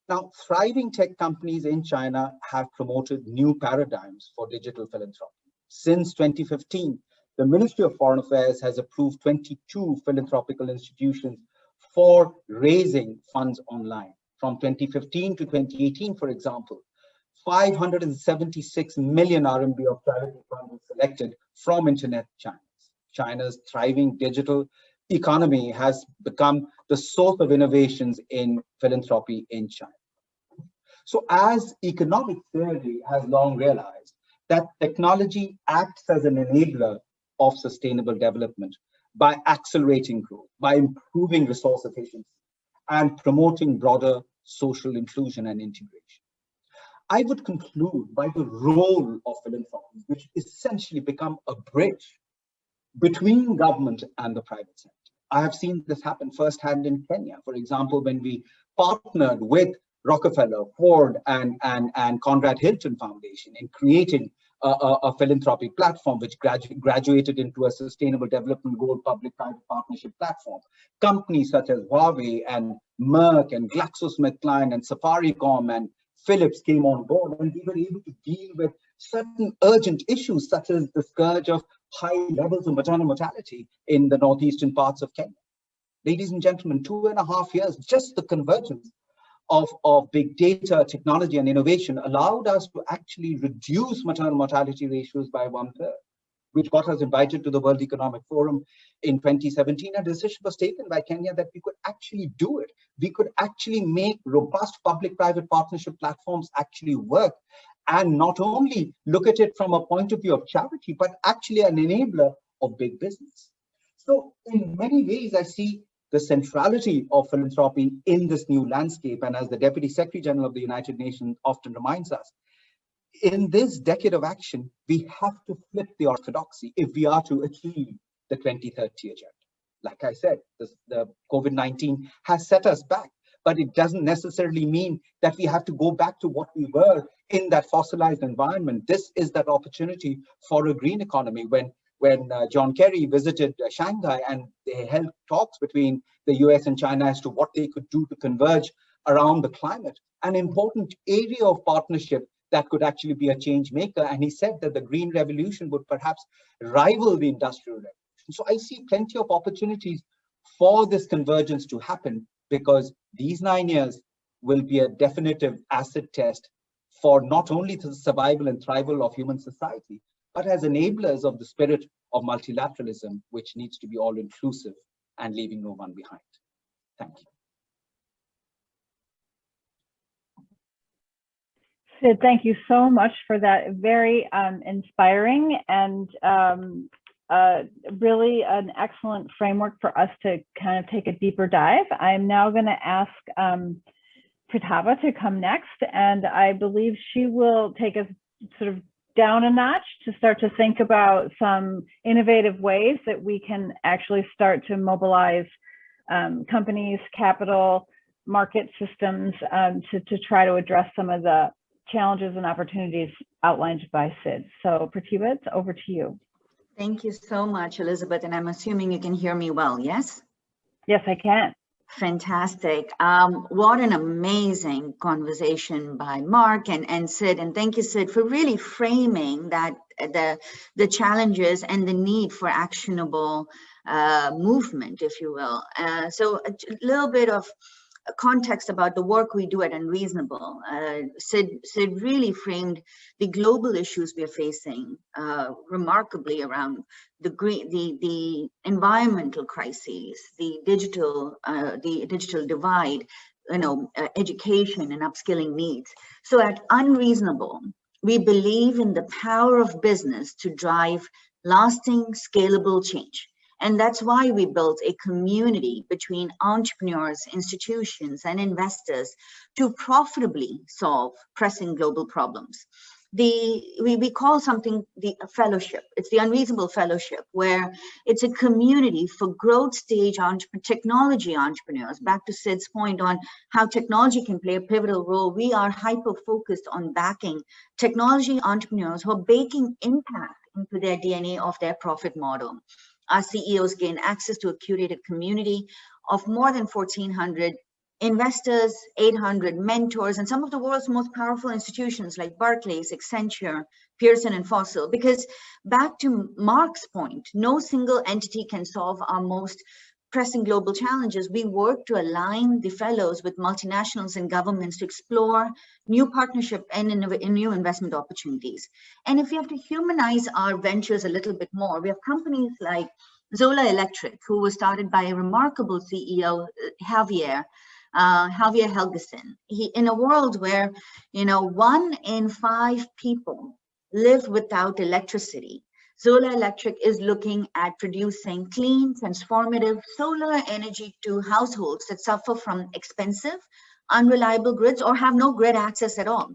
Now, thriving tech companies in China have promoted new paradigms for digital philanthropy. Since 2015, the Ministry of Foreign Affairs has approved 22 philanthropical institutions for raising funds online. From 2015 to 2018, for example, 576 million RMB of charity funds were selected from internet channels. China's thriving digital economy has become the source of innovations in philanthropy in China. So as economic theory has long realized that technology acts as an enabler of sustainable development by accelerating growth, by improving resource efficiency, and promoting broader social inclusion and integration. I would conclude by the role of philanthropy, which essentially become a bridge between government and the private sector. I have seen this happen firsthand in Kenya. For example, when we partnered with Rockefeller, Ford, and Conrad Hilton Foundation in creating a philanthropic platform, which graduated into a Sustainable Development Goal public-private partnership platform. Companies such as Huawei and Marc and GlaxoSmithKline and Safaricom and Philips came on board, and we were able to deal with certain urgent issues such as the scourge of high levels of maternal mortality in the northeastern parts of Kenya. Ladies and gentlemen, 2.5 years, just the convergence of big data, technology, and innovation allowed us to actually reduce maternal mortality ratios by 1/3, which got us invited to the World Economic Forum in 2017. A decision was taken by Kenya that we could actually do it. We could actually make robust public-private partnership platforms actually work, and not only look at it from a point of view of charity, but actually an enabler of big business. So in many ways, I see the centrality of philanthropy in this new landscape. And as the Deputy Secretary General of the United Nations often reminds us, in this decade of action, we have to flip the orthodoxy if we are to achieve the 2030 agenda. Like I said, the COVID-19 has set us back, but it doesn't necessarily mean that we have to go back to what we were in that fossilized environment. This is that opportunity for a green economy. When John Kerry visited Shanghai and they held talks between the US and China as to what they could do to converge around the climate, an important area of partnership that could actually be a change maker. And he said that the green revolution would perhaps rival the industrial revolution. So I see plenty of opportunities for this convergence to happen, because these 9 years will be a definitive acid test for not only the survival and thrival of human society, but as enablers of the spirit of multilateralism, which needs to be all-inclusive and leaving no one behind. Thank you. Sid, thank you so much for that very inspiring and really an excellent framework for us to kind of take a deeper dive. I'm now going to ask Pratibha to come next, and I believe she will take us sort of down a notch to start to think about some innovative ways that we can actually start to mobilize companies, capital, market systems to try to address some of the challenges and opportunities outlined by Sid. So Pratibha, it's over to you. Thank you so much, Elizabeth, and I'm assuming you can hear me well, yes? Yes, I can. Fantastic. What an amazing conversation by Marc and Sid. And thank you, Sid, for really framing that the challenges and the need for actionable movement, if you will. So a little bit of context about the work we do at Unreasonable. Sid really framed the global issues we are facing remarkably around the environmental crises, the digital divide, education and upskilling needs. So at Unreasonable, we believe in the power of business to drive lasting, scalable change. And that's why we built a community between entrepreneurs, institutions, and investors to profitably solve pressing global problems. we call something the fellowship. It's the Unreasonable Fellowship, where it's a community for growth stage technology entrepreneurs. Back to Sid's point on how technology can play a pivotal role, we are hyper-focused on backing technology entrepreneurs who are baking impact into their DNA of their profit model. Our CEOs gain access to a curated community of more than 1,400 investors, 800 mentors, and some of the world's most powerful institutions like Barclays, Accenture, Pearson, and Fossil. Because back to Marc's point, no single entity can solve our most pressing global challenges. We work to align the fellows with multinationals and governments to explore new partnership and new investment opportunities. And if we have to humanize our ventures a little bit more, we have companies like Zola Electric, who was started by a remarkable CEO, Javier Helgeson. In a world where, 1 in 5 people live without electricity, Zola Electric is looking at producing clean, transformative solar energy to households that suffer from expensive, unreliable grids or have no grid access at all.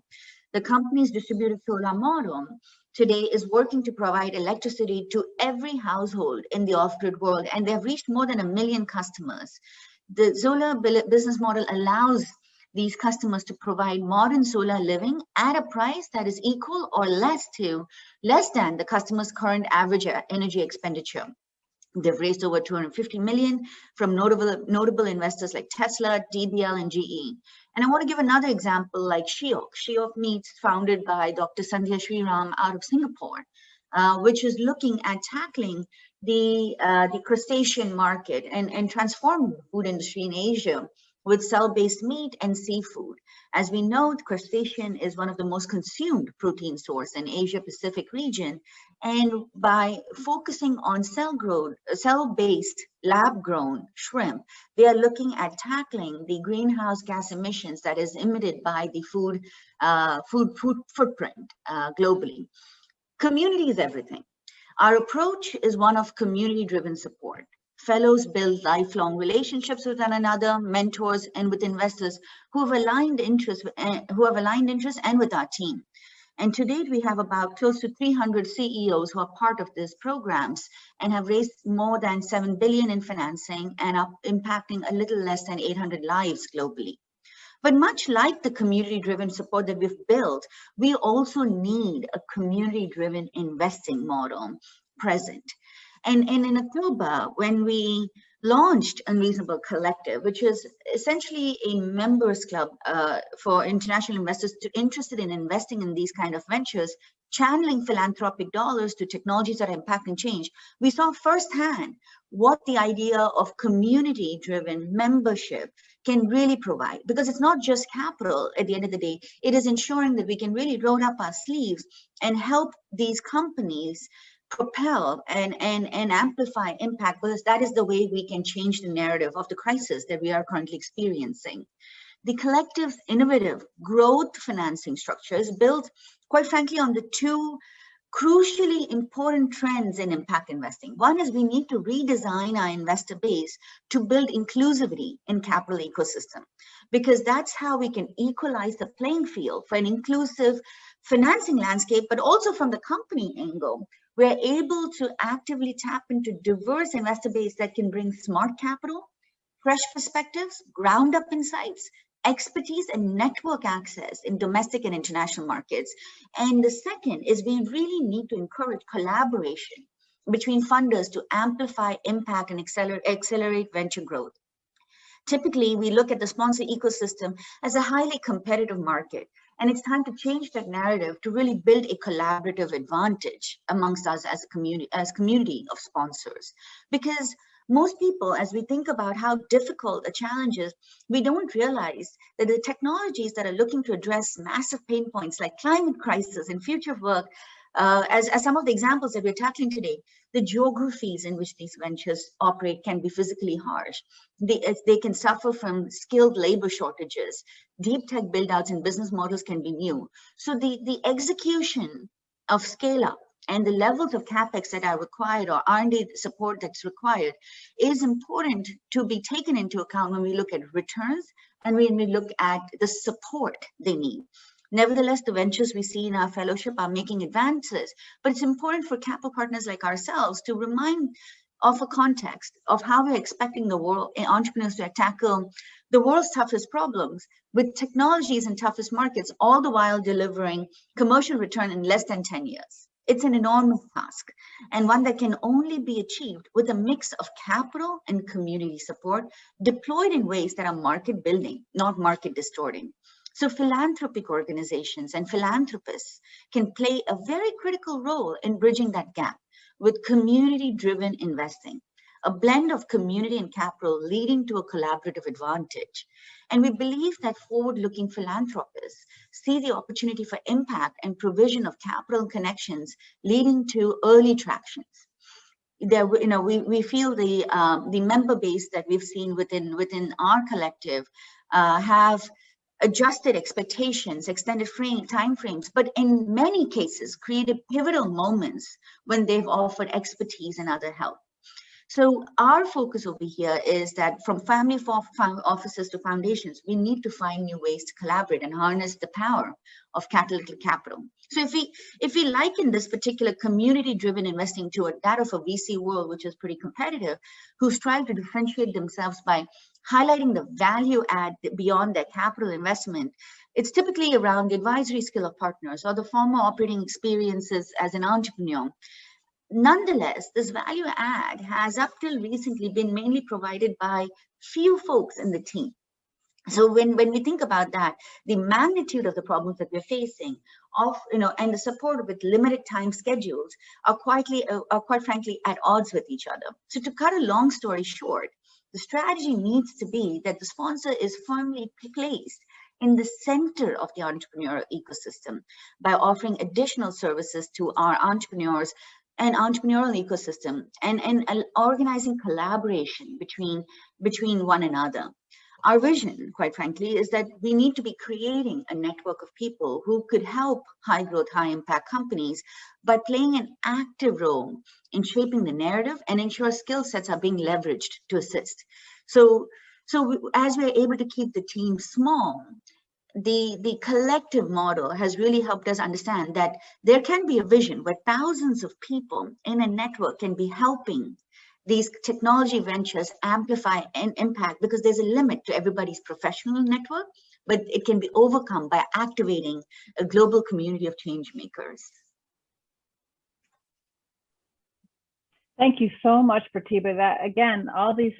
The company's distributed solar model today is working to provide electricity to every household in the off-grid world, and they've reached more than 1 million customers. The Zola business model allows these customers to provide modern solar living at a price that is equal or less than the customer's current average energy expenditure. They've raised over 250 million from notable investors like Tesla, DBL, and GE. And I want to give another example like Cheung. Cheung Meats, founded by Dr. Sandhya Sriram out of Singapore, which is looking at tackling the crustacean market and transforming the food industry in Asia with cell-based meat and seafood. As we know, crustacean is one of the most consumed protein source in Asia Pacific region. And by focusing on cell-based lab-grown shrimp, they are looking at tackling the greenhouse gas emissions that is emitted by the food footprint globally. Community is everything. Our approach is one of community-driven support. Fellows build lifelong relationships with one another, mentors, and with investors who have aligned interests and with our team. And to date, we have about close to 300 CEOs who are part of these programs and have raised more than 7 billion in financing and are impacting a little less than 800 lives globally. But much like the community-driven support that we've built, we also need a community-driven investing model present. And in October, when we launched Unreasonable Collective, which is essentially a members club for international investors interested in investing in these kind of ventures, channeling philanthropic dollars to technologies that are impacting change, we saw firsthand what the idea of community-driven membership can really provide. Because it's not just capital at the end of the day, it is ensuring that we can really roll up our sleeves and help these companies propel and amplify impact, because that is the way we can change the narrative of the crisis that we are currently experiencing. The collective's innovative growth financing structure is built, quite frankly, on the two crucially important trends in impact investing. One is we need to redesign our investor base to build inclusivity in capital ecosystem, because that's how we can equalize the playing field for an inclusive financing landscape, but also from the company angle. We're able to actively tap into diverse investor base that can bring smart capital, fresh perspectives, ground up insights, expertise, and network access in domestic and international markets. And the second is we really need to encourage collaboration between funders to amplify impact and accelerate venture growth. Typically, we look at the sponsor ecosystem as a highly competitive market. And it's time to change that narrative to really build a collaborative advantage amongst us as a community of sponsors. Because most people, as we think about how difficult a challenge is, we don't realize that the technologies that are looking to address massive pain points like climate crisis and future work, as some of the examples that we're tackling today, the geographies in which these ventures operate can be physically harsh. They can suffer from skilled labor shortages. Deep tech build-outs and business models can be new. So the execution of scale-up and the levels of CapEx that are required or R&D support that's required is important to be taken into account when we look at returns and when we look at the support they need. Nevertheless, the ventures we see in our fellowship are making advances, but it's important for capital partners like ourselves to remind of a context of how we're expecting the world entrepreneurs to tackle the world's toughest problems with technologies and toughest markets, all the while delivering commercial return in less than 10 years. It's an enormous task, and one that can only be achieved with a mix of capital and community support deployed in ways that are market building, not market distorting. So philanthropic organizations and philanthropists can play a very critical role in bridging that gap with community-driven investing, a blend of community and capital leading to a collaborative advantage. And we believe that forward-looking philanthropists see the opportunity for impact and provision of capital connections leading to early tractions. There, we feel the member base that we've seen within our collective have adjusted expectations, extended time frames, but in many cases created pivotal moments when they've offered expertise and other help. So our focus over here is that from family offices to foundations, we need to find new ways to collaborate and harness the power of catalytic capital. So if we liken this particular community-driven investing to that of a VC world, which is pretty competitive, who strive to differentiate themselves by highlighting the value add beyond their capital investment, it's typically around the advisory skill of partners or the former operating experiences as an entrepreneur. Nonetheless, this value add has up till recently been mainly provided by few folks in the team. So when we think about that, the magnitude of the problems that we're facing and the support with limited time schedules are quite frankly at odds with each other. So to cut a long story short, the strategy needs to be that the sponsor is firmly placed in the center of the entrepreneurial ecosystem by offering additional services to our entrepreneurs and entrepreneurial ecosystem and organizing collaboration between one another. Our vision, quite frankly, is that we need to be creating a network of people who could help high growth, high impact companies by playing an active role in shaping the narrative and ensure skill sets are being leveraged to assist. So as we're able to keep the team small, the collective model has really helped us understand that there can be a vision where thousands of people in a network can be helping these technology ventures amplify and impact, because there's a limit to everybody's professional network, but it can be overcome by activating a global community of change makers. Thank you so much, Pratibha. That again, all these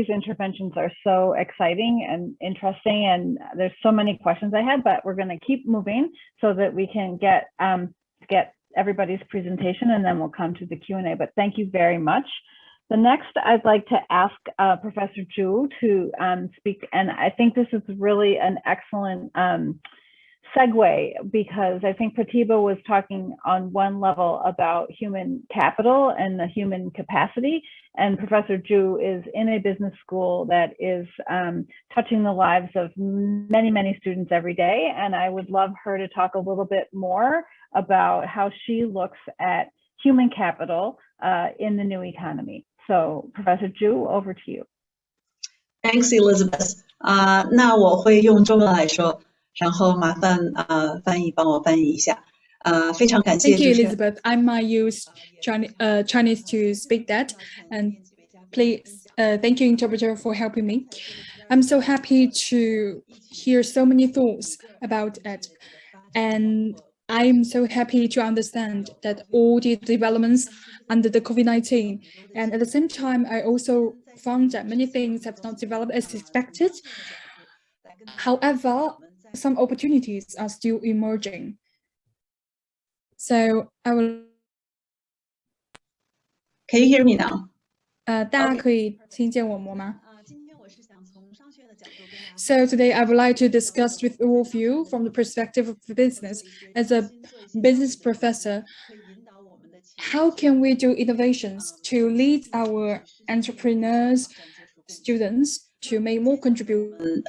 interventions are so exciting and interesting, and there's so many questions I had, but we're going to keep moving so that we can get everybody's presentation, and then we'll come to the Q&A. But thank you very much. The next, I'd like to ask Professor Zhu to speak, and I think this is really an excellent segue, because I think Pratibha was talking on one level about human capital and the human capacity, and Professor Zhu is in a business school that is touching the lives of many, many students every day, and I would love her to talk a little bit more about how she looks at human capital in the new economy. So Professor Zhu, over to you. Thanks, Elizabeth. 那我会用中文来说。然后麻烦翻译帮我翻译一下。非常感谢。Thank you, Elizabeth. I might use Chinese to speak that, and please, thank you, interpreter, for helping me. I'm so happy to hear so many thoughts about it, and I'm so happy to understand that all the developments under the COVID-19, and at the same time, I also found that many things have not developed as expected. However, some opportunities are still emerging. So I will. Can you hear me now? 大家可以听见我吗? So today I would like to discuss with all of you from the perspective of the business. As a business professor, how can we do innovations to lead our entrepreneurs, students to make more contributions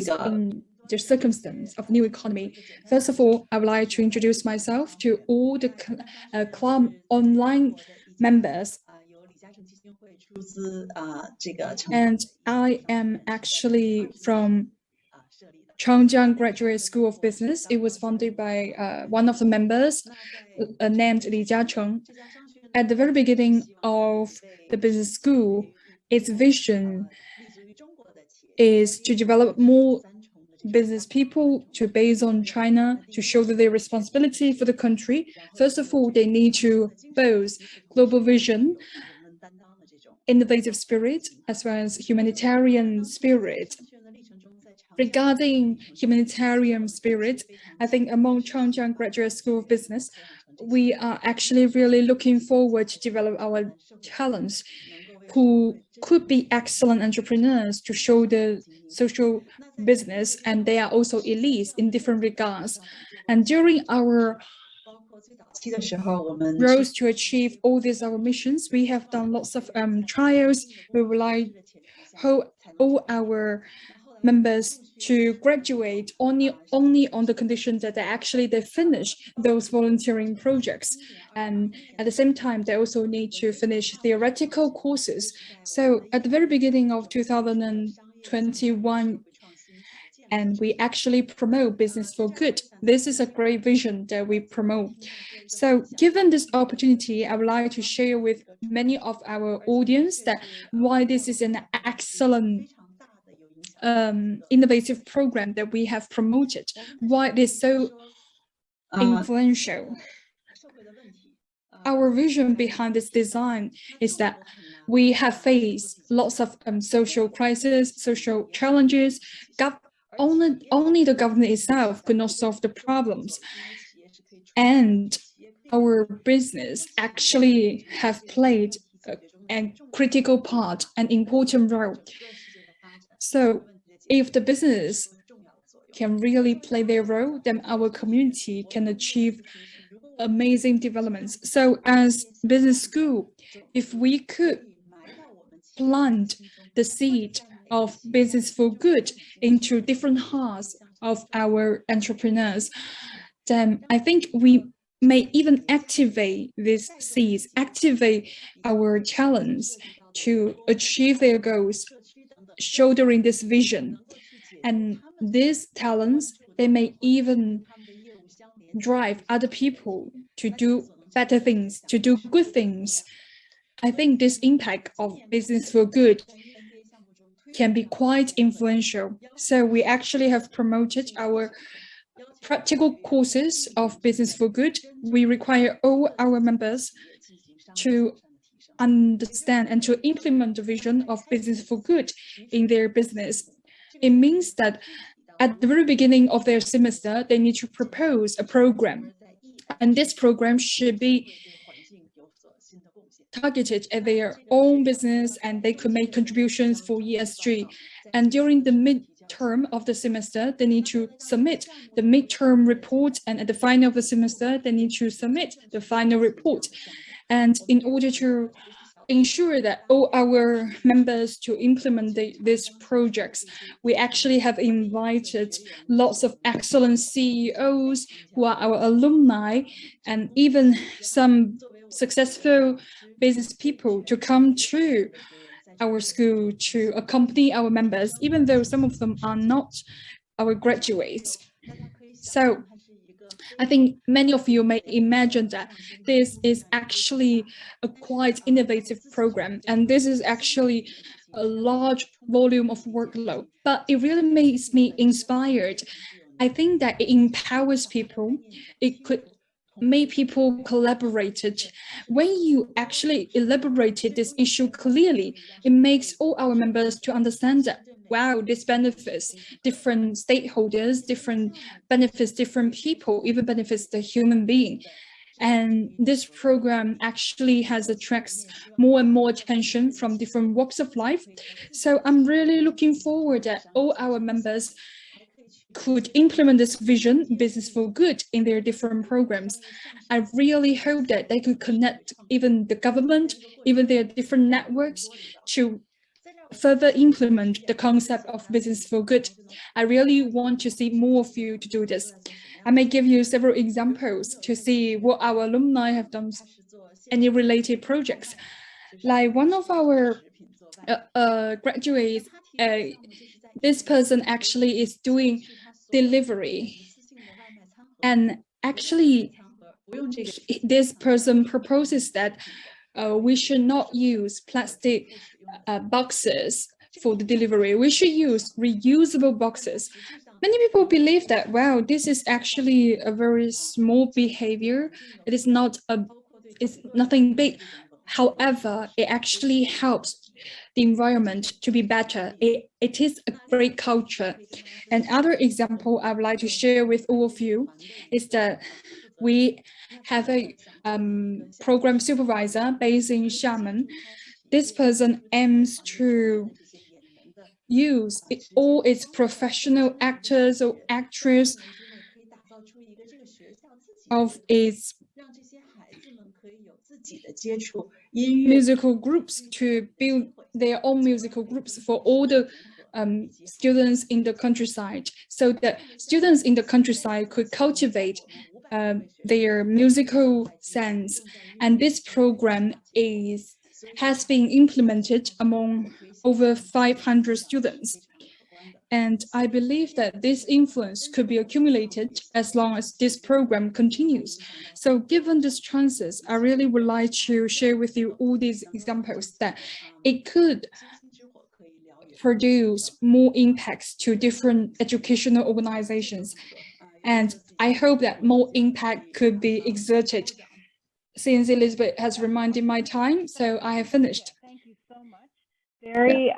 in the circumstance of new economy? First of all, I would like to introduce myself to all the club online members. And I am actually from Cheung Graduate School of Business. It was founded by one of the members named Li Jiacheng. At the very beginning of the business school, its vision is to develop more business people to base on China, to shoulder their responsibility for the country. First of all, they need to both global vision, innovative spirit, as well as humanitarian spirit. Regarding humanitarian spirit, I think among Cheung Graduate School of Business, we are actually really looking forward to develop our talents who could be excellent entrepreneurs to show the social business, and they are also elites in different regards. And during our road to achieve all these our missions, we have done lots of trials. We would like all our members to graduate only on the condition that they finish those volunteering projects, and at the same time they also need to finish theoretical courses. So at the very beginning of 2021, and we actually promote business for good. This is a great vision that we promote. So given this opportunity, I would like to share with many of our audience that why this is an excellent innovative program that we have promoted, why it is so influential. Our vision behind this design is that we have faced lots of social crises, social challenges. Only the government itself could not solve the problems. And our business actually have played a critical part, an important role. So if the business can really play their role, then our community can achieve amazing developments. So as business school, if we could plant the seed of business for good into different hearts of our entrepreneurs, then I think we may even activate these seeds, activate our talents to achieve their goals, shouldering this vision. And these talents, they may even drive other people to do better things, to do good things. I think this impact of business for good can be quite influential. So we actually have promoted our practical courses of business for good. We require all our members to understand and to implement the vision of business for good in their business. It means that at the very beginning of their semester, they need to propose a program. And this program should be targeted at their own business, and they could make contributions for ESG. And during the midterm of the semester, they need to submit the midterm report, and at the final of the semester, they need to submit the final report. And in order to ensure that all our members to implement these projects, we actually have invited lots of excellent CEOs who are our alumni, and even some successful business people to come to our school to accompany our members, even though some of them are not our graduates. So I think many of you may imagine that this is actually a quite innovative program, and this is actually a large volume of workload, but it really makes me inspired. I think that it empowers people. It could make people collaborated. When you actually elaborated this issue clearly, it makes all our members to understand that, wow, this benefits different stakeholders, different benefits different people, even benefits the human being. And this program actually attracts more and more attention from different walks of life. So I'm really looking forward that all our members could implement this vision, business for good, in their different programs. I really hope that they could connect even the government, even their different networks, to further implement the concept of business for good. I really want to see more of you to do this. I may give you several examples to see what our alumni have done, any related projects. Like one of our graduates, this person actually is doing delivery. And actually, this person proposes that we should not use plastic boxes for the delivery. We should use reusable boxes. Many people believe that, wow, this is actually a very small behavior. It is not it's nothing big. However, it actually helps the environment to be better. It is a great culture. Another example I would like to share with all of you is that we have a program supervisor based in Xiamen. This person aims to use all its professional actors or actresses of its musical groups to build their own musical groups for all the students in the countryside, so that students in the countryside could cultivate their musical sense. And this program has been implemented among over 500 students. And I believe that this influence could be accumulated as long as this program continues. So given these chances, I really would like to share with you all these examples that it could produce more impacts to different educational organizations. And I hope that more impact could be exerted. Since Elizabeth has reminded my time, so I have finished. Thank you so much. Very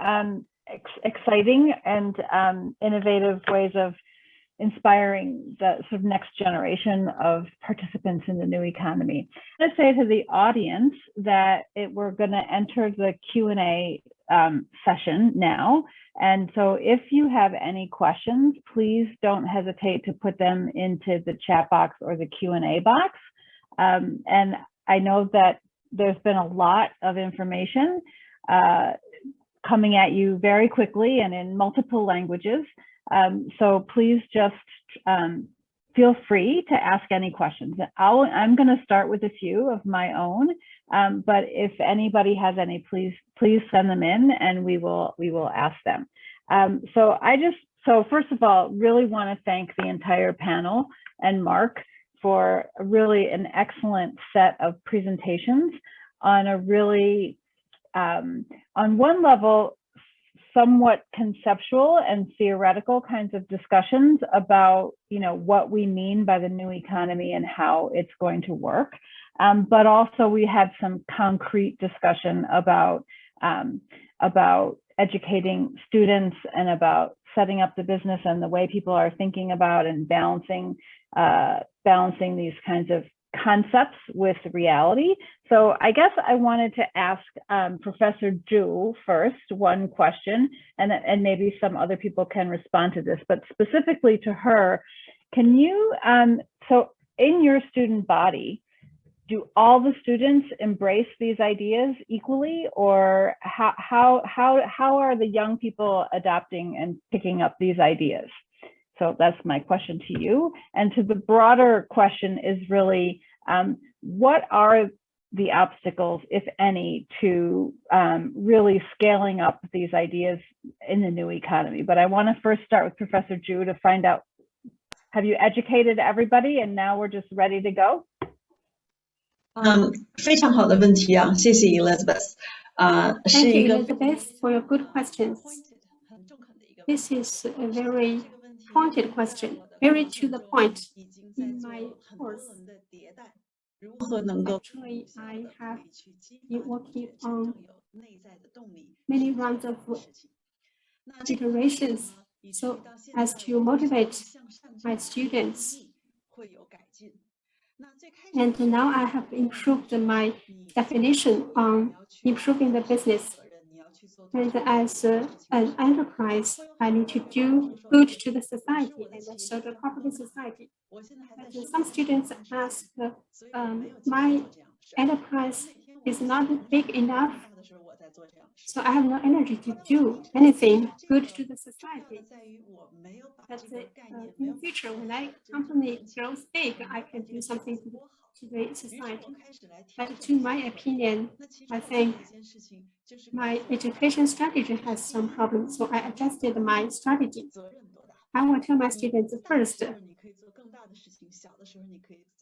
exciting and innovative ways of inspiring the sort of next generation of participants in the new economy. I'm going to say to the audience that we're going to enter the Q&A session now. And so if you have any questions, please don't hesitate to put them into the chat box or the Q&A box. And I know that there's been a lot of information coming at you very quickly and in multiple languages. So please just feel free to ask any questions. I'm going to start with a few of my own, but if anybody has any, please send them in and we will ask them. So first of all, really want to thank the entire panel and Marc for really an excellent set of presentations on a really, on one level, somewhat conceptual and theoretical kinds of discussions about, what we mean by the new economy and how it's going to work. But also we had some concrete discussion about educating students and about setting up the business and the way people are thinking about and balancing these kinds of concepts with reality. So I guess I wanted to ask Professor Zhu first one question, and maybe some other people can respond to this, but specifically to her, can you, so in your student body, do all the students embrace these ideas equally, or how are the young people adopting and picking up these ideas? So that's my question to you. And to the broader question is really, what are the obstacles, if any, to really scaling up these ideas in the new economy? But I want to first start with Professor Zhu to find out, have you educated everybody and now we're just ready to go? 非常好的问题啊，谢谢 Elizabeth。 Thank you, Elizabeth, for your good questions. This is a very pointed question, very to the point. In my course, actually, I have been working on many rounds of iterations so as to motivate my students. And now I have improved my definition on improving the business. And as an enterprise, I need to do good to the society and also the corporate society. But some students ask, my enterprise is not big enough, so I have no energy to do anything good to the society. But in the future, when my company grows big, I can do something to the society. But to my opinion, I think my education strategy has some problems, so I adjusted my strategy. I will tell my students first,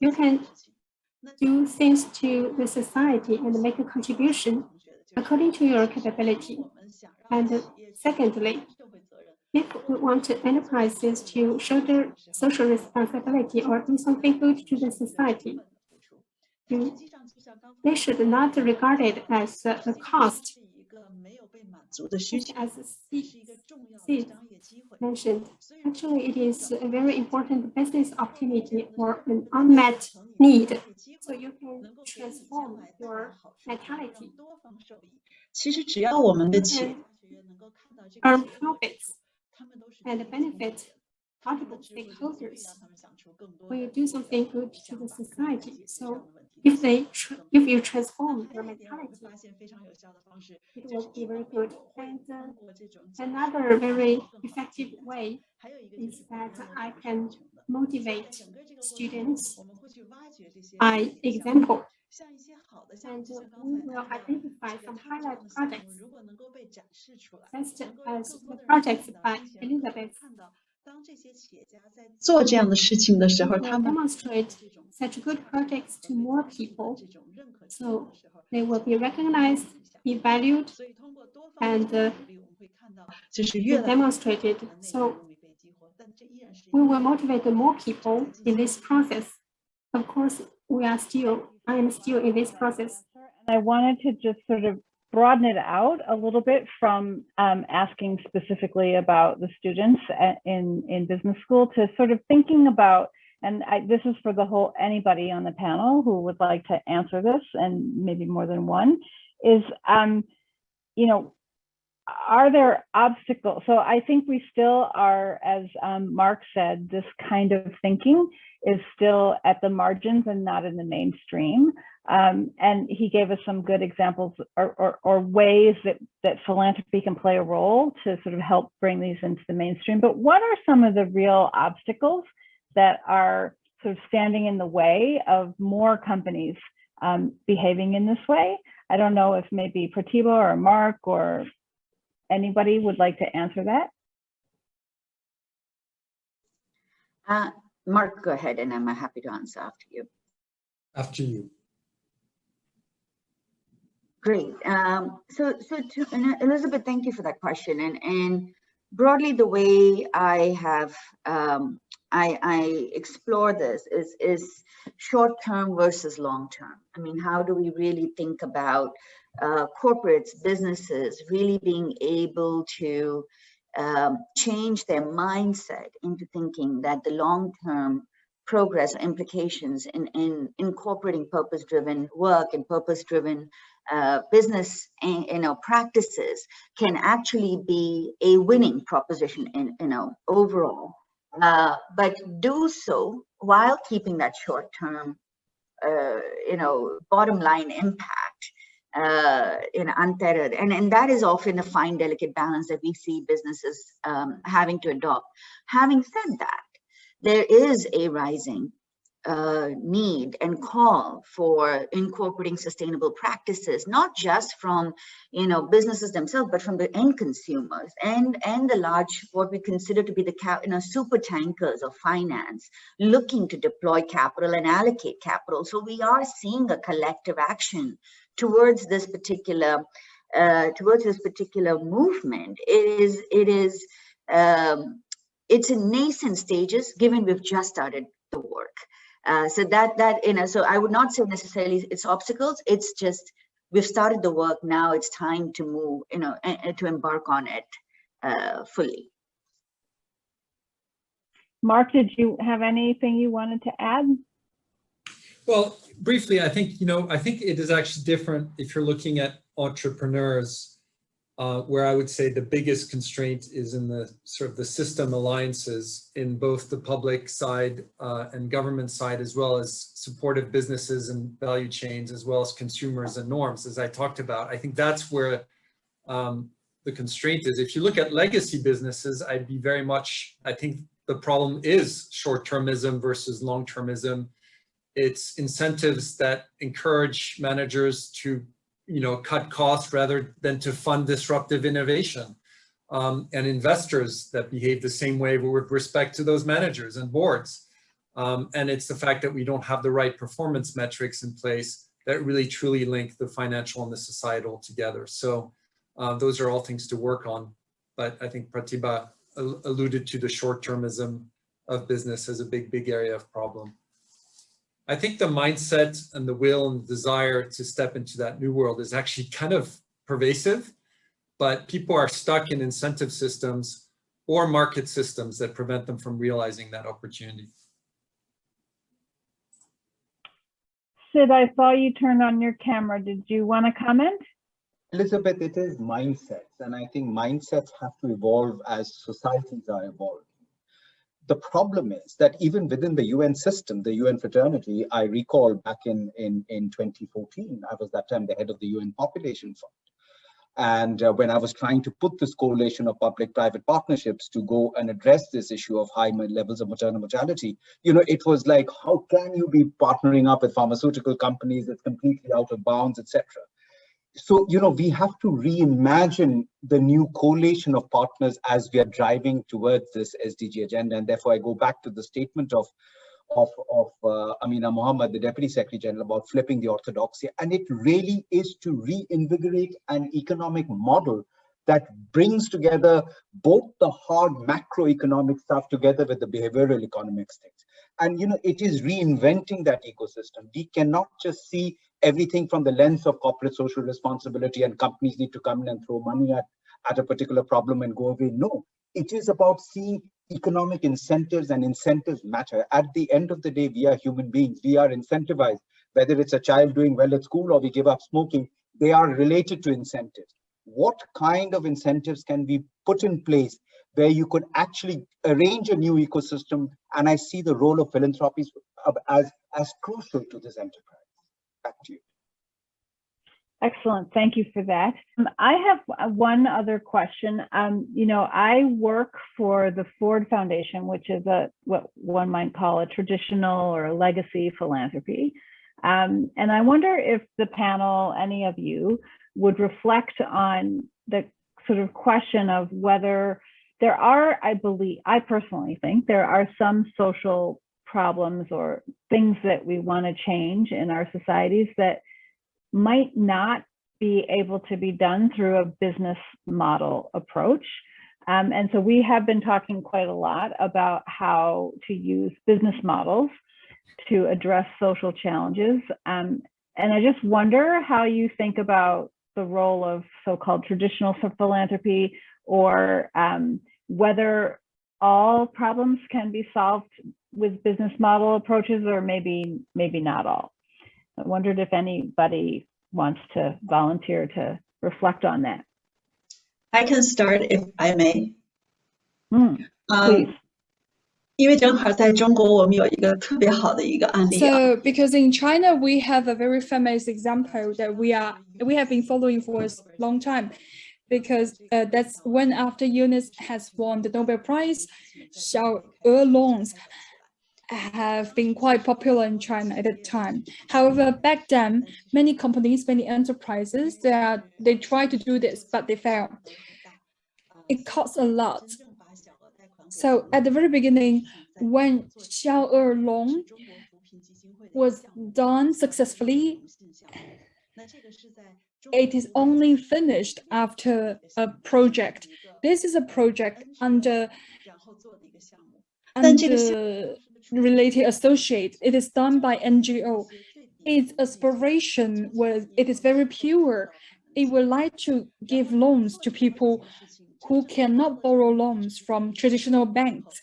you can do things to the society and make a contribution according to your capability. And secondly, if we want enterprises to shoulder social responsibility or do something good to the society, they should not regard it as a cost. As Sid mentioned, actually it is a very important business opportunity or an unmet need. So you can transform your mentality. Earn profits and benefit multiple stakeholders when you do something good to the society. So if you transform your mentality, it will be very good. And another very effective way is that I can motivate students by example. And we will identify some highlight projects, just as the projects by Elizabeth. Demonstrate such good projects to more people, so they will be recognized, be valued, and be demonstrated. So we will motivate more people in this process. Of course, I am still in this process. I wanted to just sort of broaden it out a little bit from asking specifically about the students in business school to sort of thinking about, and this is for the whole, anybody on the panel who would like to answer this, and maybe more than one, is, you know, are there obstacles? So I think we still are, as Marc said, this kind of thinking is still at the margins and not in the mainstream. And he gave us some good examples or ways that philanthropy can play a role to sort of help bring these into the mainstream. But what are some of the real obstacles that are sort of standing in the way of more companies behaving in this way? I don't know if maybe Pratibha or Marc or anybody would like to answer that. Marc, go ahead, and I'm happy to answer after you. After you. Great. Elizabeth, thank you for that question. And broadly, the way I have I explore this is short-term versus long-term. I mean, how do we really think about corporates, businesses really being able to change their mindset into thinking that the long-term progress implications in incorporating purpose-driven work and purpose-driven business and practices can actually be a winning proposition in overall, but do so while keeping that short-term bottom line impact untethered, and that is often a fine, delicate balance that we see businesses having to adopt. Having said that, there is a rising need and call for incorporating sustainable practices, not just from businesses themselves, but from the end consumers and the large, what we consider to be the super tankers of finance, looking to deploy capital and allocate capital. So we are seeing a collective action towards this particular movement. It's in nascent stages, given we've just started the work. So I would not say necessarily it's obstacles. It's just we've started the work. Now it's time to move, to embark on it fully. Marc, did you have anything you wanted to add? Well, briefly, I think it is actually different if you're looking at entrepreneurs, where I would say the biggest constraint is in the sort of the system alliances in both the public side and government side, as well as supportive businesses and value chains, as well as consumers and norms, as I talked about. I think that's where the constraint is. If you look at legacy businesses, I think the problem is short-termism versus long-termism. It's incentives that encourage managers to cut costs rather than to fund disruptive innovation. and investors that behave the same way with respect to those managers and boards. And it's the fact that we don't have the right performance metrics in place that really truly link the financial and the societal together. So those are all things to work on. But I think Pratibha alluded to the short-termism of business as a big area of problem. I think the mindset and the will and desire to step into that new world is actually kind of pervasive, but people are stuck in incentive systems or market systems that prevent them from realizing that opportunity. Sid, I saw you turn on your camera. Did you want to comment? Elizabeth, it is mindsets, and I think mindsets have to evolve as societies are evolving. The problem is that even within the UN system, the UN fraternity, I recall back in 2014, I was that time the head of the UN Population Fund. And when I was trying to put this coalition of public-private partnerships to go and address this issue of high levels of maternal mortality, you know, it was like, how can you be partnering up with pharmaceutical companies? It's completely out of bounds, etc. So, you know, we have to reimagine the new coalition of partners as we are driving towards this SDG agenda. And therefore, I go back to the statement of Amina Mohammed, the Deputy Secretary General, about flipping the orthodoxy. And it really is to reinvigorate an economic model that brings together both the hard macroeconomic stuff together with the behavioral economics things. And, you know, it is reinventing that ecosystem. We cannot just see everything from the lens of corporate social responsibility and companies need to come in and throw money at a particular problem and go away. No, it is about seeing economic incentives, and incentives matter. At the end of the day, we are human beings. We are incentivized, whether it's a child doing well at school or we give up smoking, they are related to incentives. What kind of incentives can be put in place where you could actually arrange a new ecosystem? And I see the role of philanthropies as crucial to this enterprise. Back to you. Excellent. Thank you for that. I have one other question. You know, I work for the Ford Foundation, which is what one might call a traditional or a legacy philanthropy. And I wonder if the panel, any of you, would reflect on the sort of question of whether there are, I personally think there are some social problems or things that we want to change in our societies that might not be able to be done through a business model approach. And so we have been talking quite a lot about how to use business models to address social challenges. And I just wonder how you think about the role of so-called traditional philanthropy, or whether all problems can be solved with business model approaches, or maybe not all. I wondered if anybody wants to volunteer to reflect on that. I can start if I may. Please. 因为正好在中国我们有一个特别好的一个案例啊。So because in China we have a very famous example that we have been following for a long time, because that's when after Eunice has won the Nobel Prize, Xiao loans have been quite popular in China at that time. However, back then, many companies, many enterprises, they try to do this, but they fail. It costs a lot. So at the very beginning, when Xiao loan was done successfully, it is only finished after a project. This is a project under related associate. It is done by NGO. Its aspiration it is very pure. It would like to give loans to people who cannot borrow loans from traditional banks.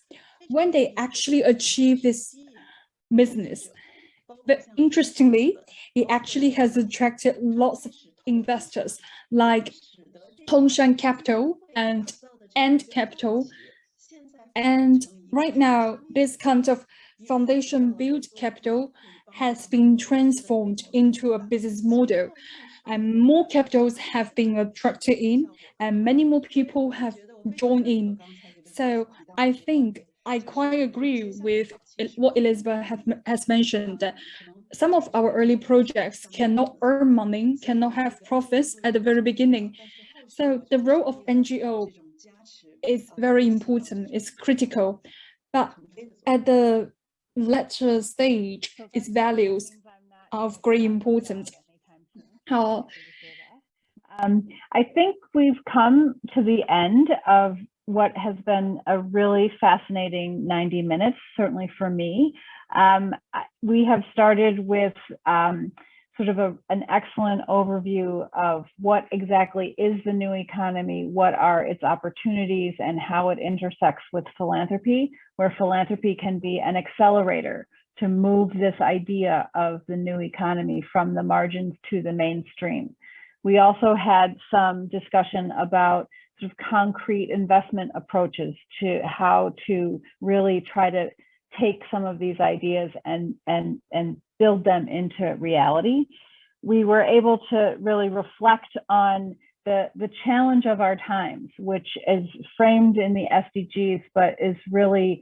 When they actually achieve this business, but interestingly, it actually has attracted lots of investors like Tongshan Capital and Ant Capital. And right now, this kind of foundation-built capital has been transformed into a business model, and more capitals have been attracted in, and many more people have joined in. So I think I quite agree with what Elizabeth has mentioned, that some of our early projects cannot earn money, cannot have profits at the very beginning. So the role of NGO is very important, it's critical, but at the latter stage, its values are of great importance. I think we've come to the end of what has been a really fascinating 90 minutes, certainly for me. We have started with sort of an excellent overview of what exactly is the new economy, what are its opportunities, and how it intersects with philanthropy, where philanthropy can be an accelerator to move this idea of the new economy from the margins to the mainstream. We also had some discussion about sort of concrete investment approaches to how to really try to take some of these ideas and build them into reality. We were able to really reflect on the challenge of our times, which is framed in the SDGs, but is really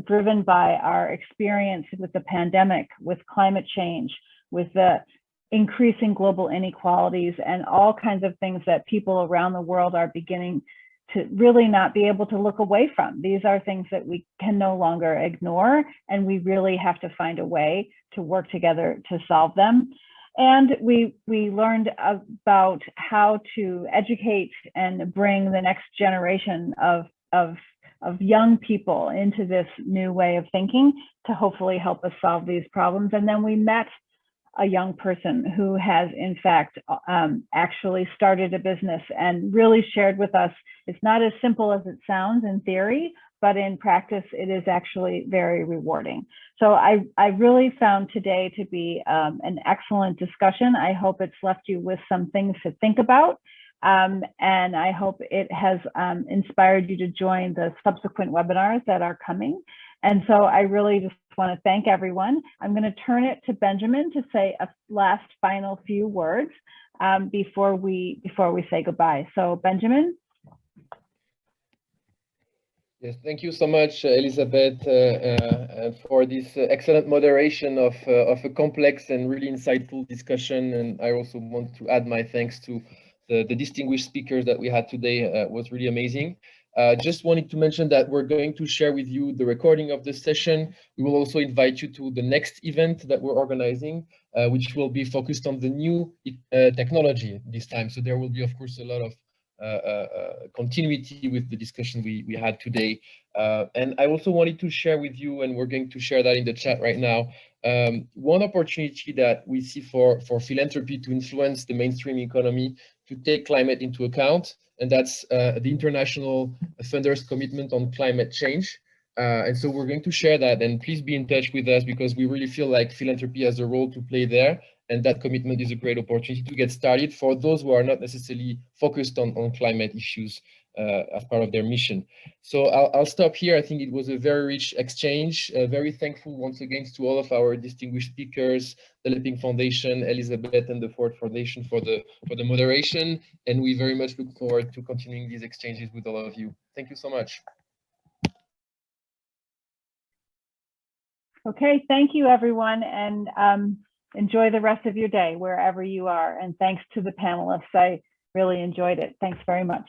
driven by our experience with the pandemic, with climate change, with the increasing global inequalities, and all kinds of things that people around the world are beginning to really not be able to look away from. These are things that we can no longer ignore, and we really have to find a way to work together to solve them. And we learned about how to educate and bring the next generation of young people into this new way of thinking to hopefully help us solve these problems. And then we met a young person who has in fact actually started a business and really shared with us it's not as simple as it sounds in theory, but in practice it is actually very rewarding. So I really found today to be an excellent discussion. I hope it's left you with some things to think about, and I hope it has inspired you to join the subsequent webinars that are coming. And so I really just want to thank everyone. I'm going to turn it to Benjamin to say a last final few words before we say goodbye. So Benjamin. Yes, thank you so much, Elizabeth, for this excellent moderation of a complex and really insightful discussion. And I also want to add my thanks to the distinguished speakers that we had today. It was really amazing. Just wanted to mention that we're going to share with you the recording of the session. We will also invite you to the next event that we're organizing, which will be focused on the new technology this time. So there will be, of course, a lot of continuity with the discussion we had today. And I also wanted to share with you, and we're going to share that in the chat right now, one opportunity that we see for philanthropy to influence the mainstream economy to take climate into account, and that's the International Funders' Commitment on Climate Change. And so we're going to share that, and please be in touch with us because we really feel like philanthropy has a role to play there. And that commitment is a great opportunity to get started for those who are not necessarily focused on climate issues as part of their mission. So I'll stop here. I think it was a very rich exchange. Very thankful once again to all of our distinguished speakers, the Leping Foundation, Elizabeth, and the Ford Foundation for the moderation. And we very much look forward to continuing these exchanges with all of you. Thank you so much. Okay, thank you everyone, and enjoy the rest of your day wherever you are. And thanks to the panelists. I really enjoyed it. Thanks very much.